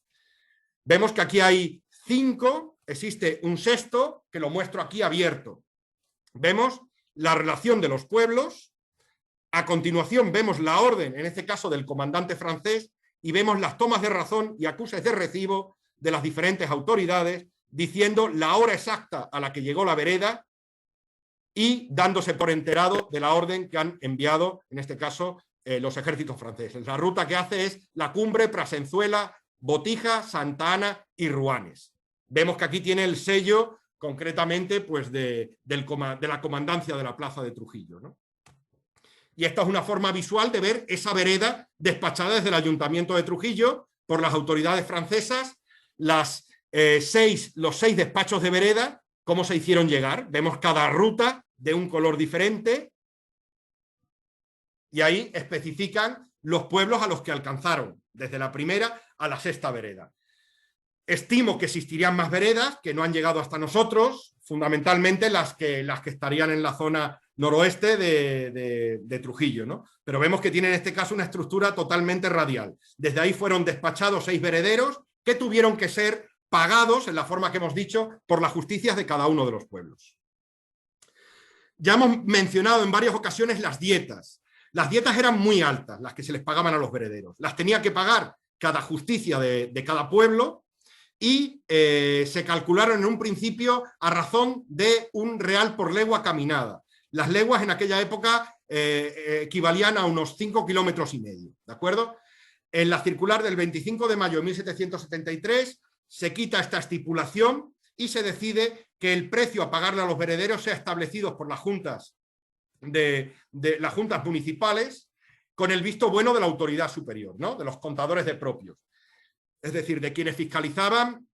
Vemos que aquí hay 5, existe un sexto, que lo muestro aquí abierto. Vemos la relación de los pueblos. A continuación vemos la orden, en este caso del comandante francés, y vemos las tomas de razón y acuses de recibo de las diferentes autoridades, diciendo la hora exacta a la que llegó la vereda y dándose por enterado de la orden que han enviado, en este caso, los ejércitos franceses. La ruta que hace es la Cumbre, Prasenzuela, Botija, Santa Ana y Ruanes. Vemos que aquí tiene el sello, concretamente, pues de la comandancia de la plaza de Trujillo, ¿no? Y esta es una forma visual de ver esa vereda despachada desde el Ayuntamiento de Trujillo por las autoridades francesas, los 6 despachos de vereda, cómo se hicieron llegar. Vemos cada ruta de un color diferente y ahí especifican los pueblos a los que alcanzaron, desde la primera a la 6ª vereda. Estimo que existirían más veredas que no han llegado hasta nosotros, fundamentalmente las que estarían en la zona noroeste de Trujillo, ¿no? Pero vemos que tiene en este caso una estructura totalmente radial. Desde ahí fueron despachados 6 verederos que tuvieron que ser pagados, en la forma que hemos dicho, por las justicias de cada uno de los pueblos. Ya hemos mencionado en varias ocasiones las dietas. Las dietas eran muy altas, las que se les pagaban a los verederos. Las tenía que pagar cada justicia de cada pueblo, y se calcularon en un principio a razón de un real por legua caminada. Las leguas en aquella época equivalían a unos 5,5 kilómetros, ¿de acuerdo? En la circular del 25 de mayo de 1773 se quita esta estipulación y se decide que el precio a pagarle a los verederos sea establecido por las juntas las juntas municipales con el visto bueno de la autoridad superior, ¿no? De los contadores de propios. Es decir, de quienes fiscalizaban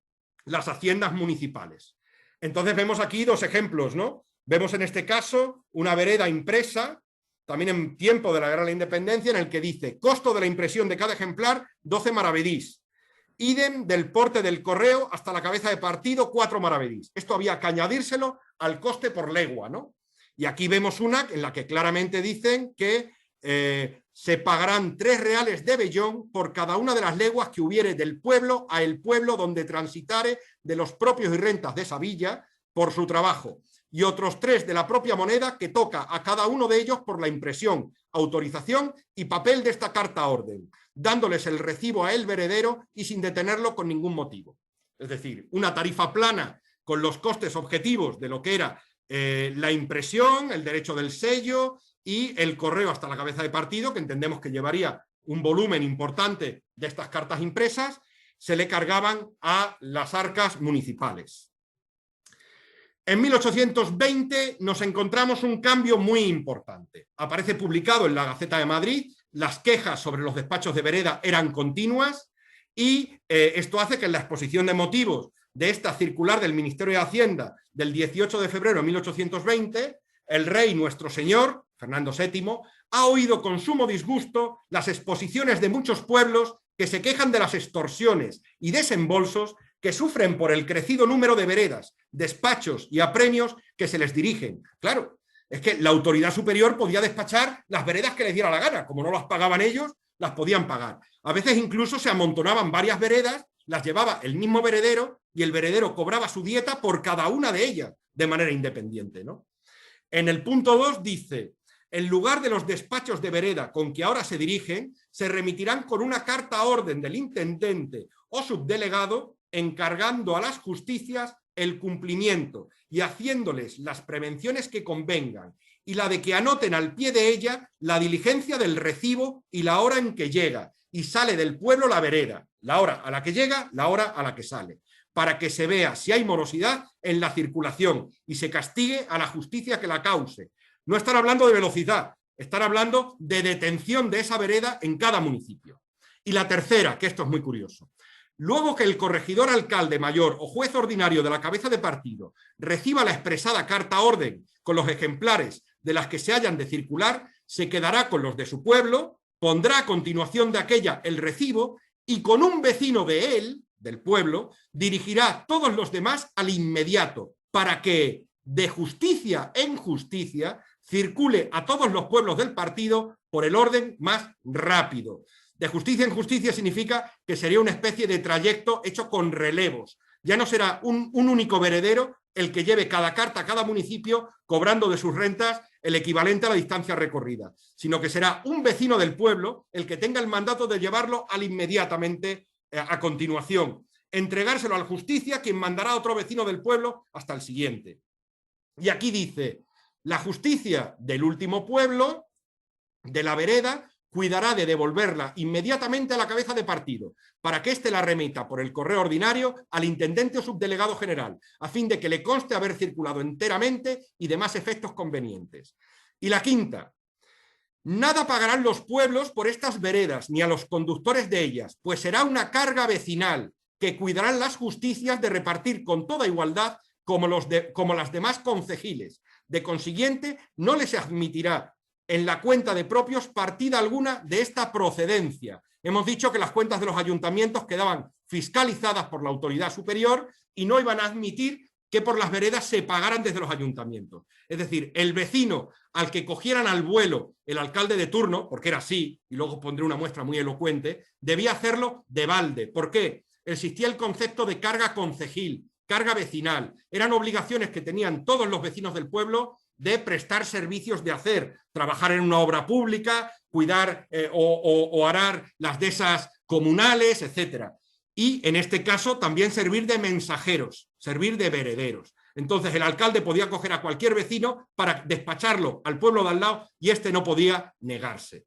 las haciendas municipales. Entonces vemos aquí 2 ejemplos, ¿no? Vemos en este caso una vereda impresa, también en tiempo de la Guerra de la Independencia, en el que dice: costo de la impresión de cada ejemplar, 12 maravedís. Idem del porte del correo hasta la cabeza de partido, 4 maravedís. Esto había que añadírselo al coste por legua, ¿no? Y aquí vemos una en la que claramente dicen que se pagarán 3 reales de vellón por cada una de las leguas que hubiere del pueblo a el pueblo donde transitare de los propios y rentas de esa villa por su trabajo, y otros 3 de la propia moneda que toca a cada uno de ellos por la impresión, autorización y papel de esta carta orden, dándoles el recibo a el veredero y sin detenerlo con ningún motivo. Es decir, una tarifa plana con los costes objetivos de lo que era la impresión, el derecho del sello y el correo hasta la cabeza de partido, que entendemos que llevaría un volumen importante de estas cartas impresas, se le cargaban a las arcas municipales. En 1820 nos encontramos un cambio muy importante. Aparece publicado en la Gaceta de Madrid, las quejas sobre los despachos de vereda eran continuas y esto hace que en la exposición de motivos de esta circular del Ministerio de Hacienda del 18 de febrero de 1820, el rey nuestro señor, Fernando VII, ha oído con sumo disgusto las exposiciones de muchos pueblos que se quejan de las extorsiones y desembolsos que sufren por el crecido número de veredas, despachos y apremios que se les dirigen. Claro, es que la autoridad superior podía despachar las veredas que les diera la gana, como no las pagaban ellos, las podían pagar. A veces incluso se amontonaban varias veredas, las llevaba el mismo veredero y el veredero cobraba su dieta por cada una de ellas de manera independiente, ¿no? En el punto 2 dice: en lugar de los despachos de vereda con que ahora se dirigen, se remitirán con una carta orden del intendente o subdelegado encargando a las justicias el cumplimiento y haciéndoles las prevenciones que convengan, y la de que anoten al pie de ella la diligencia del recibo y la hora en que llega y sale del pueblo la vereda, la hora a la que llega, la hora a la que sale, para que se vea si hay morosidad en la circulación y se castigue a la justicia que la cause. No están hablando de velocidad, están hablando de detención de esa vereda en cada municipio. Y la tercera, que esto es muy curioso: luego que el corregidor alcalde mayor o juez ordinario de la cabeza de partido reciba la expresada carta orden con los ejemplares de las que se hayan de circular, se quedará con los de su pueblo, pondrá a continuación de aquella el recibo y con un vecino de él, del pueblo, dirigirá todos los demás al inmediato, para que, de justicia en justicia, circule a todos los pueblos del partido por el orden más rápido. De justicia en justicia significa que sería una especie de trayecto hecho con relevos. Ya no será un único veredero el que lleve cada carta a cada municipio cobrando de sus rentas el equivalente a la distancia recorrida, sino que será un vecino del pueblo el que tenga el mandato de llevarlo al inmediatamente a continuación, entregárselo al justicia, quien mandará a otro vecino del pueblo hasta el siguiente. Y aquí dice: la justicia del último pueblo, de la vereda, cuidará de devolverla inmediatamente a la cabeza de partido, para que éste la remita por el correo ordinario al intendente o subdelegado general, a fin de que le conste haber circulado enteramente y demás efectos convenientes. Y la quinta: nada pagarán los pueblos por estas veredas, ni a los conductores de ellas, pues será una carga vecinal que cuidarán las justicias de repartir con toda igualdad como las demás concejiles. De consiguiente, no les admitirá en la cuenta de propios partida alguna de esta procedencia. Hemos dicho que las cuentas de los ayuntamientos quedaban fiscalizadas por la autoridad superior y no iban a admitir que por las veredas se pagaran desde los ayuntamientos. Es decir, el vecino al que cogieran al vuelo el alcalde de turno, porque era así, y luego pondré una muestra muy elocuente, debía hacerlo de balde. ¿Por qué? Existía el concepto de carga concejil, carga vecinal. Eran obligaciones que tenían todos los vecinos del pueblo de prestar servicios de hacer, trabajar en una obra pública, cuidar o arar las dehesas comunales, etc. Y en este caso también servir de mensajeros, servir de verederos. Entonces el alcalde podía coger a cualquier vecino para despacharlo al pueblo de al lado y este no podía negarse.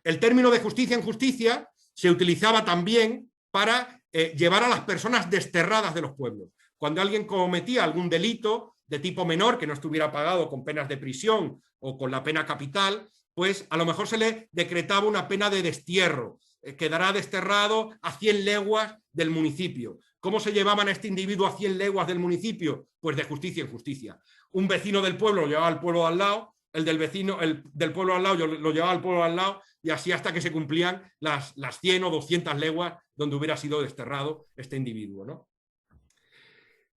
El término de justicia en justicia se utilizaba también para llevar a las personas desterradas de los pueblos. Cuando alguien cometía algún delito de tipo menor que no estuviera pagado con penas de prisión o con la pena capital, pues a lo mejor se le decretaba una pena de destierro, quedará desterrado a 100 leguas del municipio. ¿Cómo se llevaban a este individuo a 100 leguas del municipio? Pues de justicia en justicia. Un vecino del pueblo lo llevaba al pueblo de al lado, el del vecino, el del pueblo al lado, yo lo llevaba al pueblo al lado, y así hasta que se cumplían las 100 o 200 leguas donde hubiera sido desterrado este individuo, ¿no?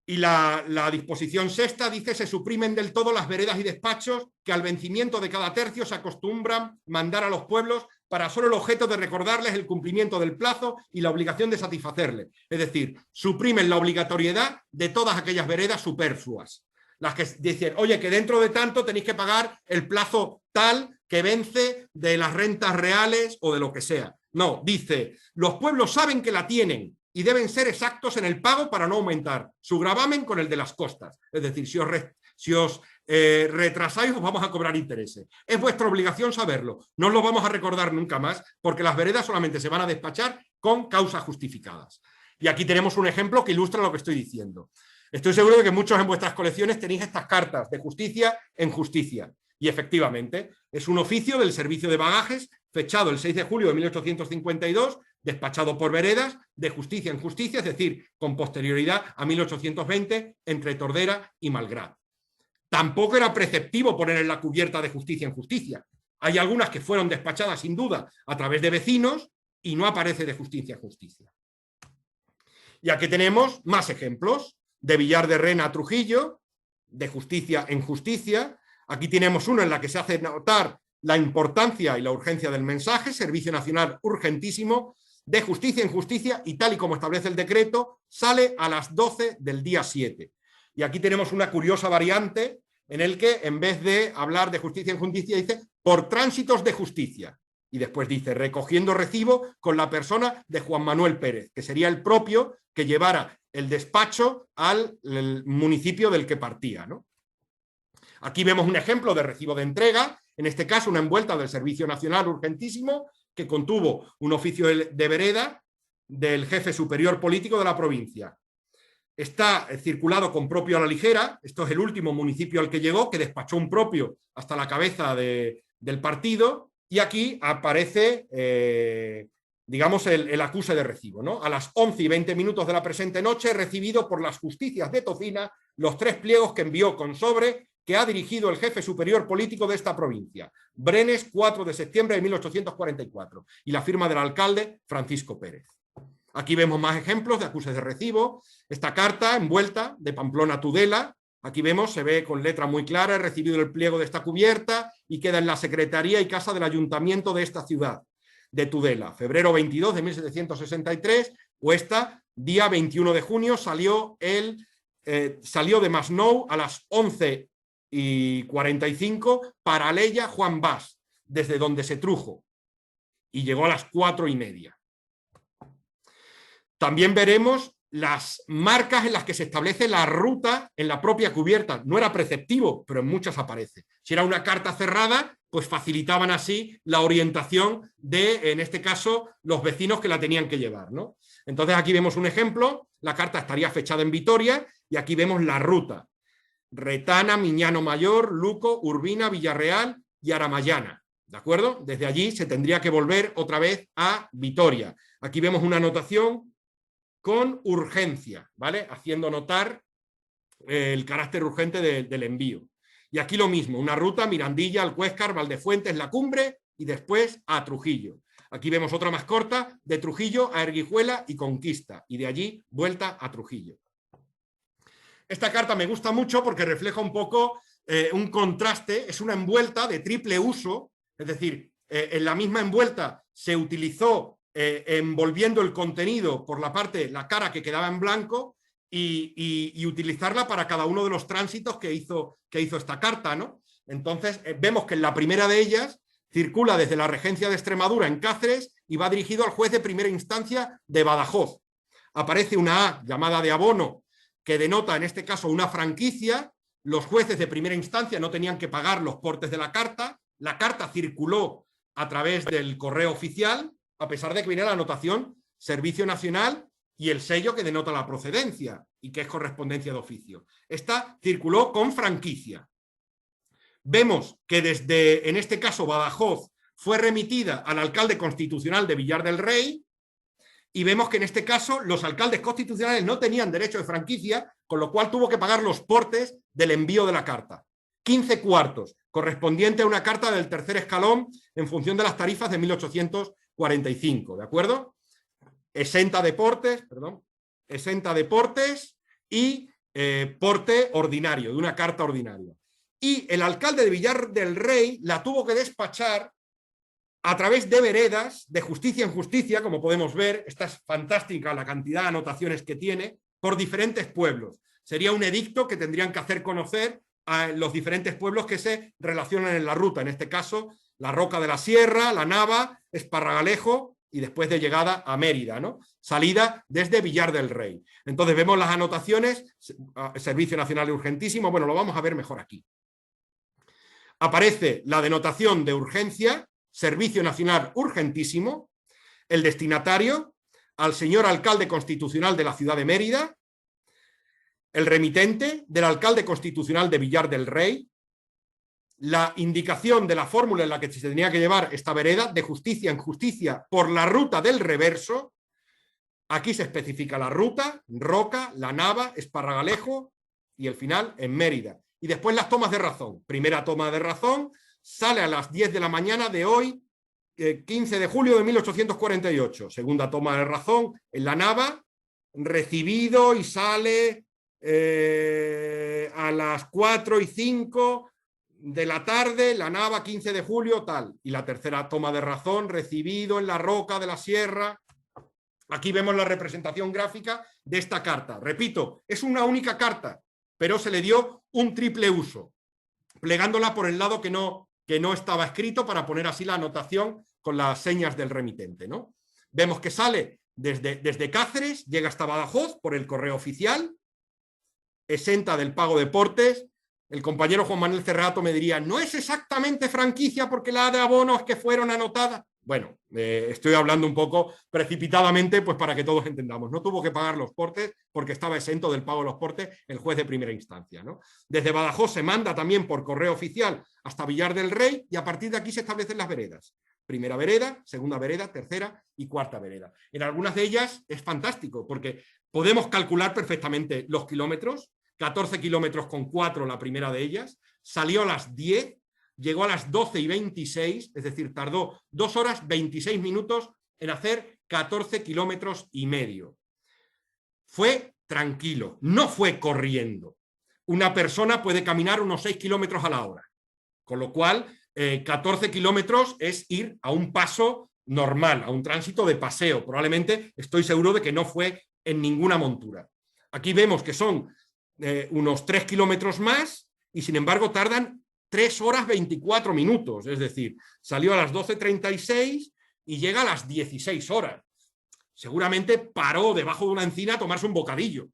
Y la disposición sexta dice: se suprimen del todo las veredas y despachos que al vencimiento de cada tercio se acostumbran mandar a los pueblos para solo el objeto de recordarles el cumplimiento del plazo y la obligación de satisfacerles. Es decir, suprimen la obligatoriedad de todas aquellas veredas superfluas. Las que dicen, oye, que dentro de tanto tenéis que pagar el plazo tal que vence de las rentas reales o de lo que sea. No, dice, los pueblos saben que la tienen y deben ser exactos en el pago para no aumentar su gravamen con el de las costas. Es decir, si os retrasáis, os vamos a cobrar intereses. Es vuestra obligación saberlo. No os lo vamos a recordar nunca más, porque las veredas solamente se van a despachar con causas justificadas. Y aquí tenemos un ejemplo que ilustra lo que estoy diciendo. Estoy seguro de que muchos en vuestras colecciones tenéis estas cartas de justicia en justicia. Y efectivamente, es un oficio del servicio de bagajes fechado el 6 de julio de 1852, despachado por veredas, de justicia en justicia, es decir, con posterioridad a 1820, entre Tordera y Malgrat. Tampoco era preceptivo poner en la cubierta de justicia en justicia. Hay algunas que fueron despachadas sin duda a través de vecinos y no aparece de justicia en justicia. Y aquí tenemos más ejemplos. De Villar de Rena a Trujillo, de justicia en justicia. Aquí tenemos uno en la que se hace notar la importancia y la urgencia del mensaje, servicio nacional urgentísimo, de justicia en justicia, y tal y como establece el decreto, sale a las 12 del día 7. Y aquí tenemos una curiosa variante en el que, en vez de hablar de justicia en justicia, dice por tránsitos de justicia. Y después dice recogiendo recibo con la persona de Juan Manuel Pérez, que sería el propio que llevara el despacho al municipio del que partía, ¿no? Aquí vemos un ejemplo de recibo de entrega, en este caso una envuelta del Servicio Nacional urgentísimo, que contuvo un oficio de vereda del jefe superior político de la provincia. Está circulado con propio a la ligera, esto es el último municipio al que llegó, que despachó un propio hasta la cabeza del partido, y aquí aparece, digamos, el acuse de recibo, ¿no? A las 11:20 de la presente noche, he recibido por las justicias de Tocina los 3 pliegos que envió con sobre que ha dirigido el jefe superior político de esta provincia, Brenes, 4 de septiembre de 1844, y la firma del alcalde Francisco Pérez. Aquí vemos más ejemplos de acuses de recibo. Esta carta envuelta de Pamplona a Tudela, aquí vemos, se ve con letra muy clara, he recibido el pliego de esta cubierta y queda en la secretaría y casa del ayuntamiento de esta ciudad de Tudela, febrero 22 de 1763, o esta, día 21 de junio, salió de Masnou a las 11:45 para Aleya Juan Bas, desde donde se trujo, y llegó a las 4:30. También veremos las marcas en las que se establece la ruta en la propia cubierta. No era preceptivo, pero en muchas aparece. Si era una carta cerrada, pues facilitaban así la orientación de, en este caso, los vecinos que la tenían que llevar, ¿no? Entonces aquí vemos un ejemplo, la carta estaría fechada en Vitoria y aquí vemos la ruta. Retana, Miñano Mayor, Luco, Urbina, Villarreal y Aramayana, ¿de acuerdo? Desde allí se tendría que volver otra vez a Vitoria. Aquí vemos una anotación con urgencia, ¿vale? Haciendo notar el carácter urgente del envío. Y aquí lo mismo, una ruta, Mirandilla, Alcuéscar, Valdefuentes, La Cumbre y después a Trujillo. Aquí vemos otra más corta, de Trujillo a Erguijuela y Conquista, y de allí vuelta a Trujillo. Esta carta me gusta mucho porque refleja un poco un contraste, es una envuelta de triple uso, es decir, en la misma envuelta se utilizó envolviendo el contenido por la cara que quedaba en blanco y utilizarla para cada uno de los tránsitos que hizo esta carta, ¿no? Entonces vemos que en la primera de ellas circula desde la Regencia de Extremadura en Cáceres y va dirigido al juez de primera instancia de Badajoz. Aparece una A llamada de abono que denota en este caso una franquicia. Los jueces de primera instancia no tenían que pagar los portes de la carta circuló a través del correo oficial, a pesar de que viene la anotación Servicio Nacional y el sello que denota la procedencia y que es correspondencia de oficio. Esta circuló con franquicia. Vemos que desde, en este caso, Badajoz, fue remitida al alcalde constitucional de Villar del Rey, y vemos que en este caso los alcaldes constitucionales no tenían derecho de franquicia, con lo cual tuvo que pagar los portes del envío de la carta. 15 cuartos correspondiente a una carta del tercer escalón en función de las tarifas de 1845, ¿de acuerdo? Exenta de portes y porte ordinario, de una carta ordinaria. Y el alcalde de Villar del Rey la tuvo que despachar a través de veredas, de justicia en justicia, como podemos ver. Esta es fantástica la cantidad de anotaciones que tiene, por diferentes pueblos. Sería un edicto que tendrían que hacer conocer a los diferentes pueblos que se relacionan en la ruta, en este caso la Roca de la Sierra, la Nava, Esparragalejo y después de llegada a Mérida, ¿no? Salida desde Villar del Rey. Entonces vemos las anotaciones, Servicio Nacional Urgentísimo, bueno, lo vamos a ver mejor aquí. Aparece la denotación de urgencia, Servicio Nacional Urgentísimo, el destinatario, al señor alcalde constitucional de la ciudad de Mérida, el remitente del alcalde constitucional de Villar del Rey, la indicación de la fórmula en la que se tenía que llevar esta vereda, de justicia en justicia por la ruta del reverso. Aquí se especifica la ruta, Roca, La Nava, Esparragalejo y el final en Mérida. Y después las tomas de razón. Primera toma de razón sale a las 10 de la mañana de hoy, 15 de julio de 1848. Segunda toma de razón en La Nava, recibido y sale a las 4:05 de la tarde, La Nava, 15 de julio, tal. Y la tercera toma de razón, recibido en la Roca de la Sierra. Aquí vemos la representación gráfica de esta carta. Repito, es una única carta, pero se le dio un triple uso, plegándola por el lado que no estaba escrito para poner así la anotación con las señas del remitente, ¿no? Vemos que sale desde Cáceres, llega hasta Badajoz por el correo oficial, exenta del pago de portes. El compañero Juan Manuel Cerrato me diría, no es exactamente franquicia porque la de abonos que fueron anotadas. Bueno, estoy hablando un poco precipitadamente, pues para que todos entendamos. No tuvo que pagar los portes porque estaba exento del pago de los portes el juez de primera instancia, ¿no? Desde Badajoz se manda también por correo oficial hasta Villar del Rey y a partir de aquí se establecen las veredas. Primera vereda, segunda vereda, tercera y cuarta vereda. En algunas de ellas es fantástico porque podemos calcular perfectamente los kilómetros. 14 kilómetros con 4 la primera de ellas, salió a las 10, llegó a las 12:26, es decir, tardó 2 horas 26 minutos en hacer 14 kilómetros y medio. Fue tranquilo, no fue corriendo. Una persona puede caminar unos 6 kilómetros a la hora, con lo cual 14 kilómetros es ir a un paso normal, a un tránsito de paseo. Probablemente estoy seguro de que no fue en ninguna montura. Aquí vemos que son unos 3 kilómetros más y sin embargo tardan 3 horas 24 minutos, es decir, salió a las 12:36 y llega a las 16 horas. Seguramente paró debajo de una encina a tomarse un bocadillo,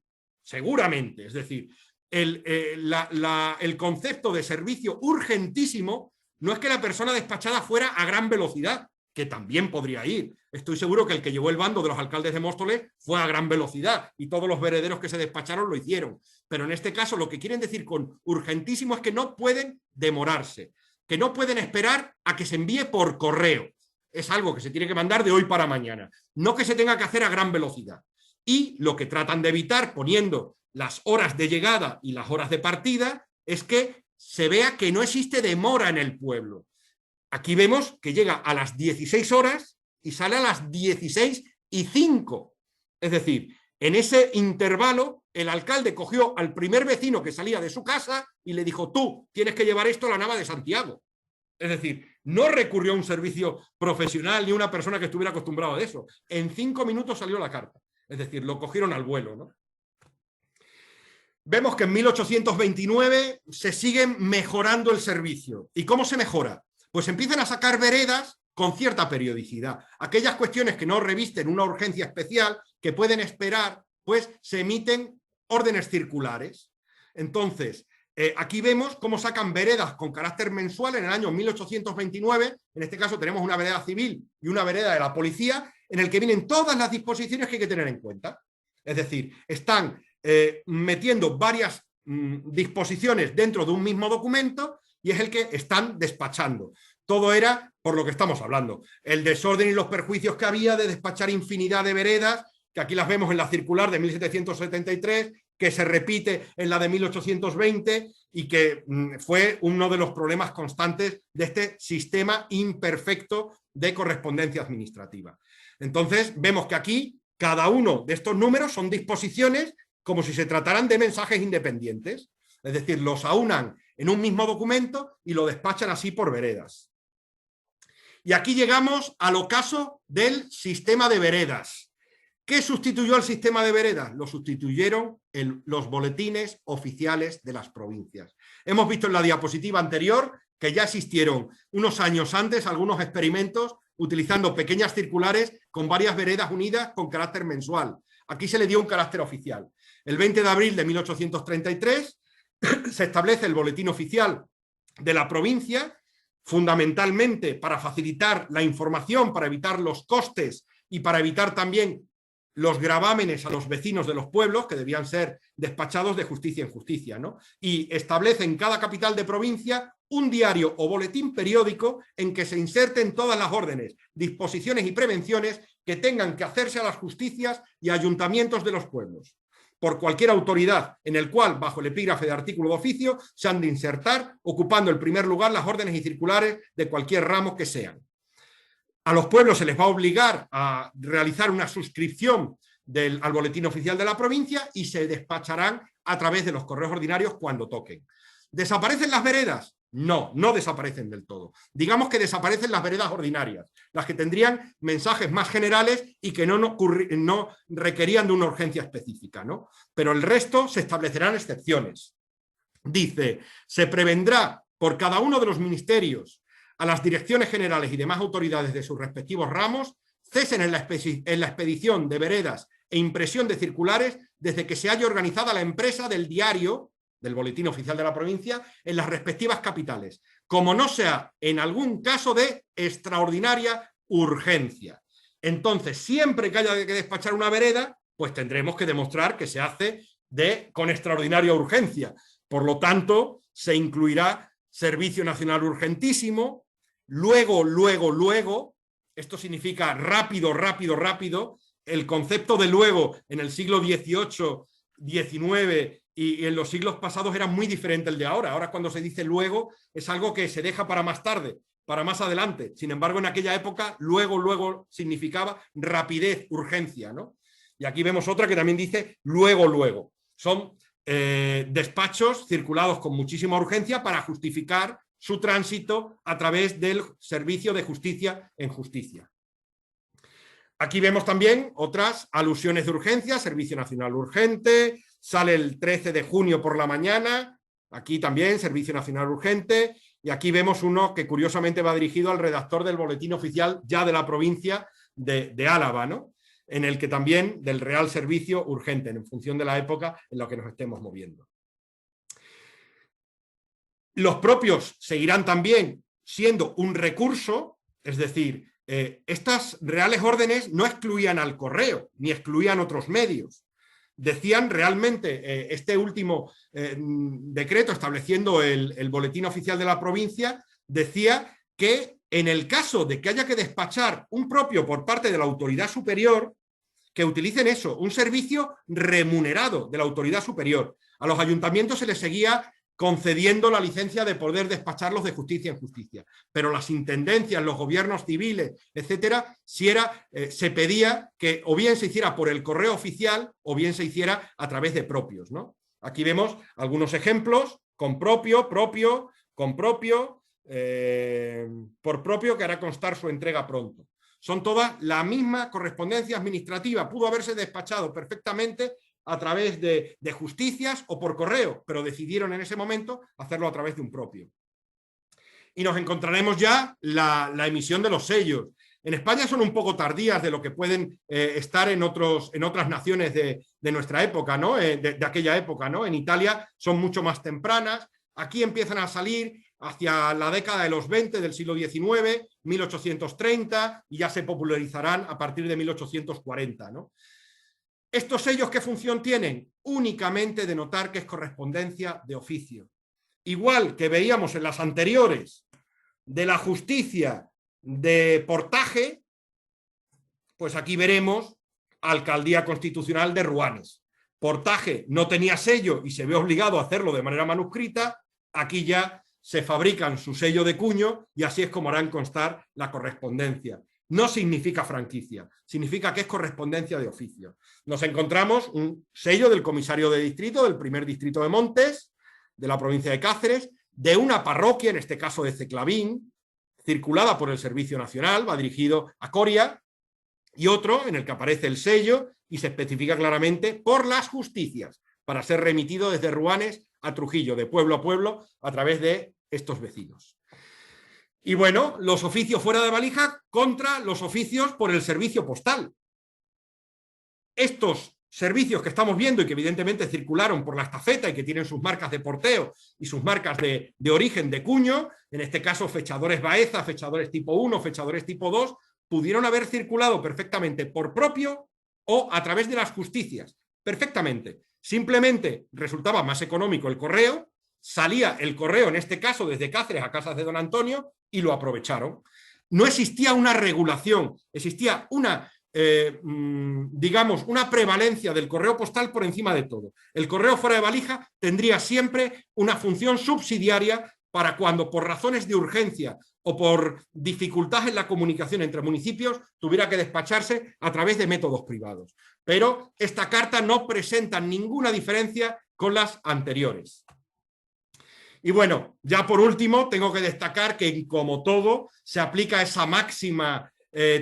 seguramente, es decir, el concepto de servicio urgentísimo no es que la persona despachada fuera a gran velocidad, que también podría ir. Estoy seguro que el que llevó el bando de los alcaldes de Móstoles fue a gran velocidad y todos los verederos que se despacharon lo hicieron. Pero en este caso lo que quieren decir con urgentísimo es que no pueden demorarse, que no pueden esperar a que se envíe por correo. Es algo que se tiene que mandar de hoy para mañana, no que se tenga que hacer a gran velocidad. Y lo que tratan de evitar poniendo las horas de llegada y las horas de partida es que se vea que no existe demora en el pueblo. Aquí vemos que llega a las 16 horas y sale a las 16:05. Es decir, en ese intervalo el alcalde cogió al primer vecino que salía de su casa y le dijo, tú tienes que llevar esto a la Nava de Santiago. Es decir, no recurrió a un servicio profesional ni a una persona que estuviera acostumbrada a eso. En 5 minutos salió la carta. Es decir, lo cogieron al vuelo, ¿no? Vemos que en 1829 se sigue mejorando el servicio. ¿Y cómo se mejora? Pues empiezan a sacar veredas con cierta periodicidad. Aquellas cuestiones que no revisten una urgencia especial, que pueden esperar, pues se emiten órdenes circulares. Entonces, aquí vemos cómo sacan veredas con carácter mensual en el año 1829. En este caso tenemos una vereda civil y una vereda de la policía, en el que vienen todas las disposiciones que hay que tener en cuenta. Es decir, están metiendo varias disposiciones dentro de un mismo documento y es el que están despachando. Todo era por lo que estamos hablando. El desorden y los perjuicios que había de despachar infinidad de veredas, que aquí las vemos en la circular de 1773 que se repite en la de 1820 y que fue uno de los problemas constantes de este sistema imperfecto de correspondencia administrativa. Entonces, vemos que aquí cada uno de estos números son disposiciones como si se trataran de mensajes independientes. Es decir, los aunan en un mismo documento y lo despachan así por veredas. Y aquí llegamos al ocaso del sistema de veredas. ¿Qué sustituyó al sistema de veredas? Lo sustituyeron los boletines oficiales de las provincias. Hemos visto en la diapositiva anterior que ya existieron unos años antes algunos experimentos utilizando pequeñas circulares con varias veredas unidas con carácter mensual. Aquí se le dio un carácter oficial. El 20 de abril de 1833 se establece el boletín oficial de la provincia, fundamentalmente para facilitar la información, para evitar los costes y para evitar también los gravámenes a los vecinos de los pueblos, que debían ser despachados de justicia en justicia, ¿no? Y establece en cada capital de provincia un diario o boletín periódico en que se inserten todas las órdenes, disposiciones y prevenciones que tengan que hacerse a las justicias y ayuntamientos de los pueblos, por cualquier autoridad, en el cual, bajo el epígrafe de artículo de oficio, se han de insertar, ocupando el primer lugar las órdenes y circulares de cualquier ramo que sean. A los pueblos se les va a obligar a realizar una suscripción al boletín oficial de la provincia y se despacharán a través de los correos ordinarios cuando toquen. ¿Desaparecen las veredas? No, no desaparecen del todo. Digamos que desaparecen las veredas ordinarias, las que tendrían mensajes más generales y que no requerían de una urgencia específica, ¿no? Pero el resto se establecerán excepciones. Dice, se prevendrá por cada uno de los ministerios a las direcciones generales y demás autoridades de sus respectivos ramos, cesen en la expedición de veredas e impresión de circulares desde que se haya organizada la empresa del diario, del boletín oficial de la provincia, en las respectivas capitales, como no sea en algún caso de extraordinaria urgencia. Entonces, siempre que haya que despachar una vereda, pues tendremos que demostrar que se hace con extraordinaria urgencia. Por lo tanto, se incluirá servicio nacional urgentísimo, luego, esto significa rápido, el concepto de luego en el siglo XVIII, XIX y en los siglos pasados era muy diferente el de ahora. Ahora cuando se dice luego es algo que se deja para más tarde, para más adelante. Sin embargo, en aquella época, luego significaba rapidez, urgencia, ¿no? Y aquí vemos otra que también dice luego. Son despachos circulados con muchísima urgencia para justificar su tránsito a través del servicio de justicia en justicia. Aquí vemos también otras alusiones de urgencia, Servicio Nacional Urgente, sale el 13 de junio por la mañana, aquí también Servicio Nacional Urgente, y aquí vemos uno que curiosamente va dirigido al redactor del boletín oficial ya de la provincia de Álava, ¿no? En el que también del Real Servicio Urgente, en función de la época en la que nos estemos moviendo. Los propios seguirán también siendo un recurso, es decir, estas reales órdenes no excluían al correo, ni excluían otros medios. Decían realmente, este último decreto estableciendo el boletín oficial de la provincia, decía que en el caso de que haya que despachar un propio por parte de la autoridad superior, que utilicen eso, un servicio remunerado de la autoridad superior. A los ayuntamientos se les seguía concediendo la licencia de poder despacharlos de justicia en justicia. Pero las intendencias, los gobiernos civiles, etcétera, se pedía que o bien se hiciera por el correo oficial o bien se hiciera a través de propios, ¿no? Aquí vemos algunos ejemplos con propio, con propio, por propio, que hará constar su entrega pronto. Son todas la misma correspondencia administrativa. Pudo haberse despachado perfectamente a través de justicias o por correo, pero decidieron en ese momento hacerlo a través de un propio. Y nos encontraremos ya la emisión de los sellos. En España son un poco tardías de lo que pueden estar en otras naciones de nuestra época, ¿no? De aquella época, ¿no? En Italia son mucho más tempranas. Aquí empiezan a salir hacia la década de los 20 del siglo XIX, 1830, y ya se popularizarán a partir de 1840, ¿no? ¿Estos sellos qué función tienen? Únicamente denotar que es correspondencia de oficio. Igual que veíamos en las anteriores de la justicia de portaje, pues aquí veremos Alcaldía Constitucional de Ruanes. Portaje no tenía sello y se ve obligado a hacerlo de manera manuscrita, aquí ya se fabrican su sello de cuño y así es como harán constar la correspondencia. No significa franquicia, significa que es correspondencia de oficio. Nos encontramos un sello del comisario de distrito, del primer distrito de Montes, de la provincia de Cáceres, de una parroquia, en este caso de Ceclavín, circulada por el Servicio Nacional, va dirigido a Coria, y otro en el que aparece el sello y se especifica claramente por las justicias, para ser remitido desde Ruanes a Trujillo, de pueblo a pueblo, a través de estos vecinos. Y bueno, los oficios fuera de valija contra los oficios por el servicio postal. Estos servicios que estamos viendo y que evidentemente circularon por la estafeta y que tienen sus marcas de porteo y sus marcas de origen de cuño, en este caso fechadores Baeza, fechadores tipo 1, fechadores tipo 2, pudieron haber circulado perfectamente por propio o a través de las justicias, perfectamente. Simplemente resultaba más económico el correo, salía el correo, en este caso desde Cáceres a Casas de Don Antonio, y lo aprovecharon. No existía una regulación, existía una, digamos, una prevalencia del correo postal por encima de todo. El correo fuera de valija tendría siempre una función subsidiaria para cuando por razones de urgencia o por dificultad en la comunicación entre municipios tuviera que despacharse a través de métodos privados. Pero esta carta no presenta ninguna diferencia con las anteriores. Y bueno, ya por último tengo que destacar que como todo se aplica esa máxima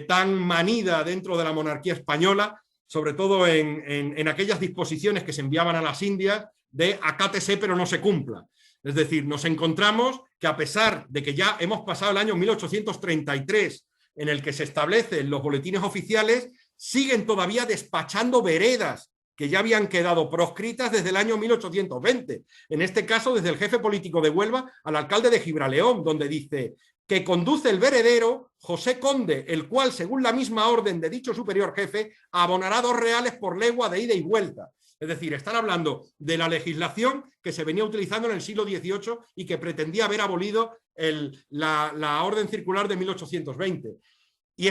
tan manida dentro de la monarquía española, sobre todo en aquellas disposiciones que se enviaban a las Indias de acátese pero no se cumpla. Es decir, nos encontramos que a pesar de que ya hemos pasado el año 1833 en el que se establecen los boletines oficiales, siguen todavía despachando veredas que ya habían quedado proscritas desde el año 1820. En este caso, desde el jefe político de Huelva al alcalde de Gibraleón, donde dice que conduce el veredero José Conde, el cual, según la misma orden de dicho superior jefe, abonará 2 reales por legua de ida y vuelta. Es decir, están hablando de la legislación que se venía utilizando en el siglo XVIII y que pretendía haber abolido la orden circular de 1820. Y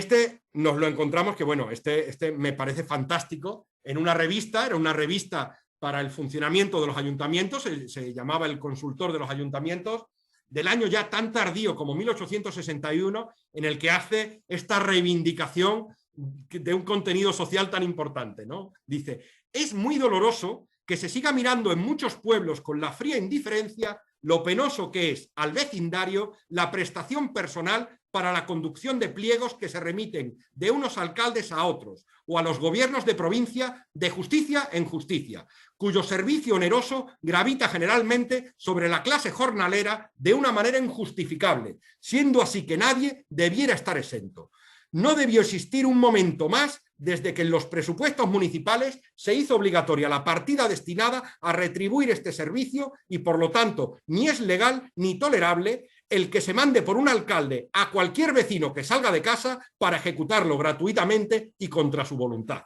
nos lo encontramos que, bueno, este me parece fantástico, en una revista, era una revista para el funcionamiento de los ayuntamientos, se llamaba El Consultor de los Ayuntamientos, del año ya tan tardío como 1861, en el que hace esta reivindicación de un contenido social tan importante, ¿no? Dice, es muy doloroso que se siga mirando en muchos pueblos con la fría indiferencia lo penoso que es al vecindario la prestación personal para la conducción de pliegos que se remiten de unos alcaldes a otros o a los gobiernos de provincia de justicia en justicia, cuyo servicio oneroso gravita generalmente sobre la clase jornalera de una manera injustificable, siendo así que nadie debiera estar exento. No debió existir un momento más desde que en los presupuestos municipales se hizo obligatoria la partida destinada a retribuir este servicio y, por lo tanto, ni es legal ni tolerable el que se mande por un alcalde a cualquier vecino que salga de casa para ejecutarlo gratuitamente y contra su voluntad.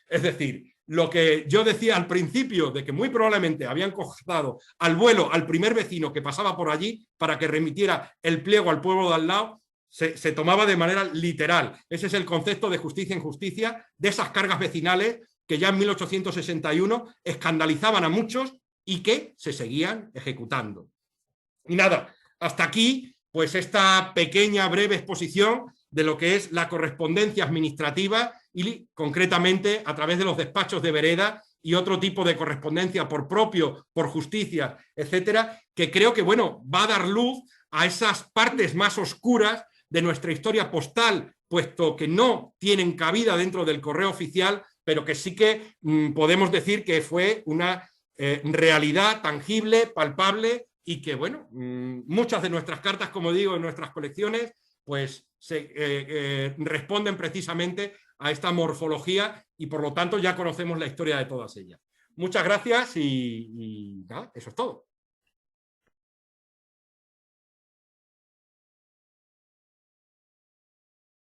Es decir, lo que yo decía al principio de que muy probablemente habían cogido al vuelo al primer vecino que pasaba por allí para que remitiera el pliego al pueblo de al lado, se tomaba de manera literal. Ese es el concepto de justicia en justicia, de esas cargas vecinales que ya en 1861 escandalizaban a muchos y que se seguían ejecutando. Y nada, hasta aquí pues esta pequeña breve exposición de lo que es la correspondencia administrativa y concretamente a través de los despachos de vereda y otro tipo de correspondencia por propio, por justicia, etcétera, que creo que bueno, va a dar luz a esas partes más oscuras de nuestra historia postal, puesto que no tienen cabida dentro del correo oficial, pero que sí que podemos decir que fue una realidad tangible, palpable, y que, bueno, muchas de nuestras cartas, como digo, en nuestras colecciones, pues responden precisamente a esta morfología y, por lo tanto, ya conocemos la historia de todas ellas. Muchas gracias y nada, eso es todo.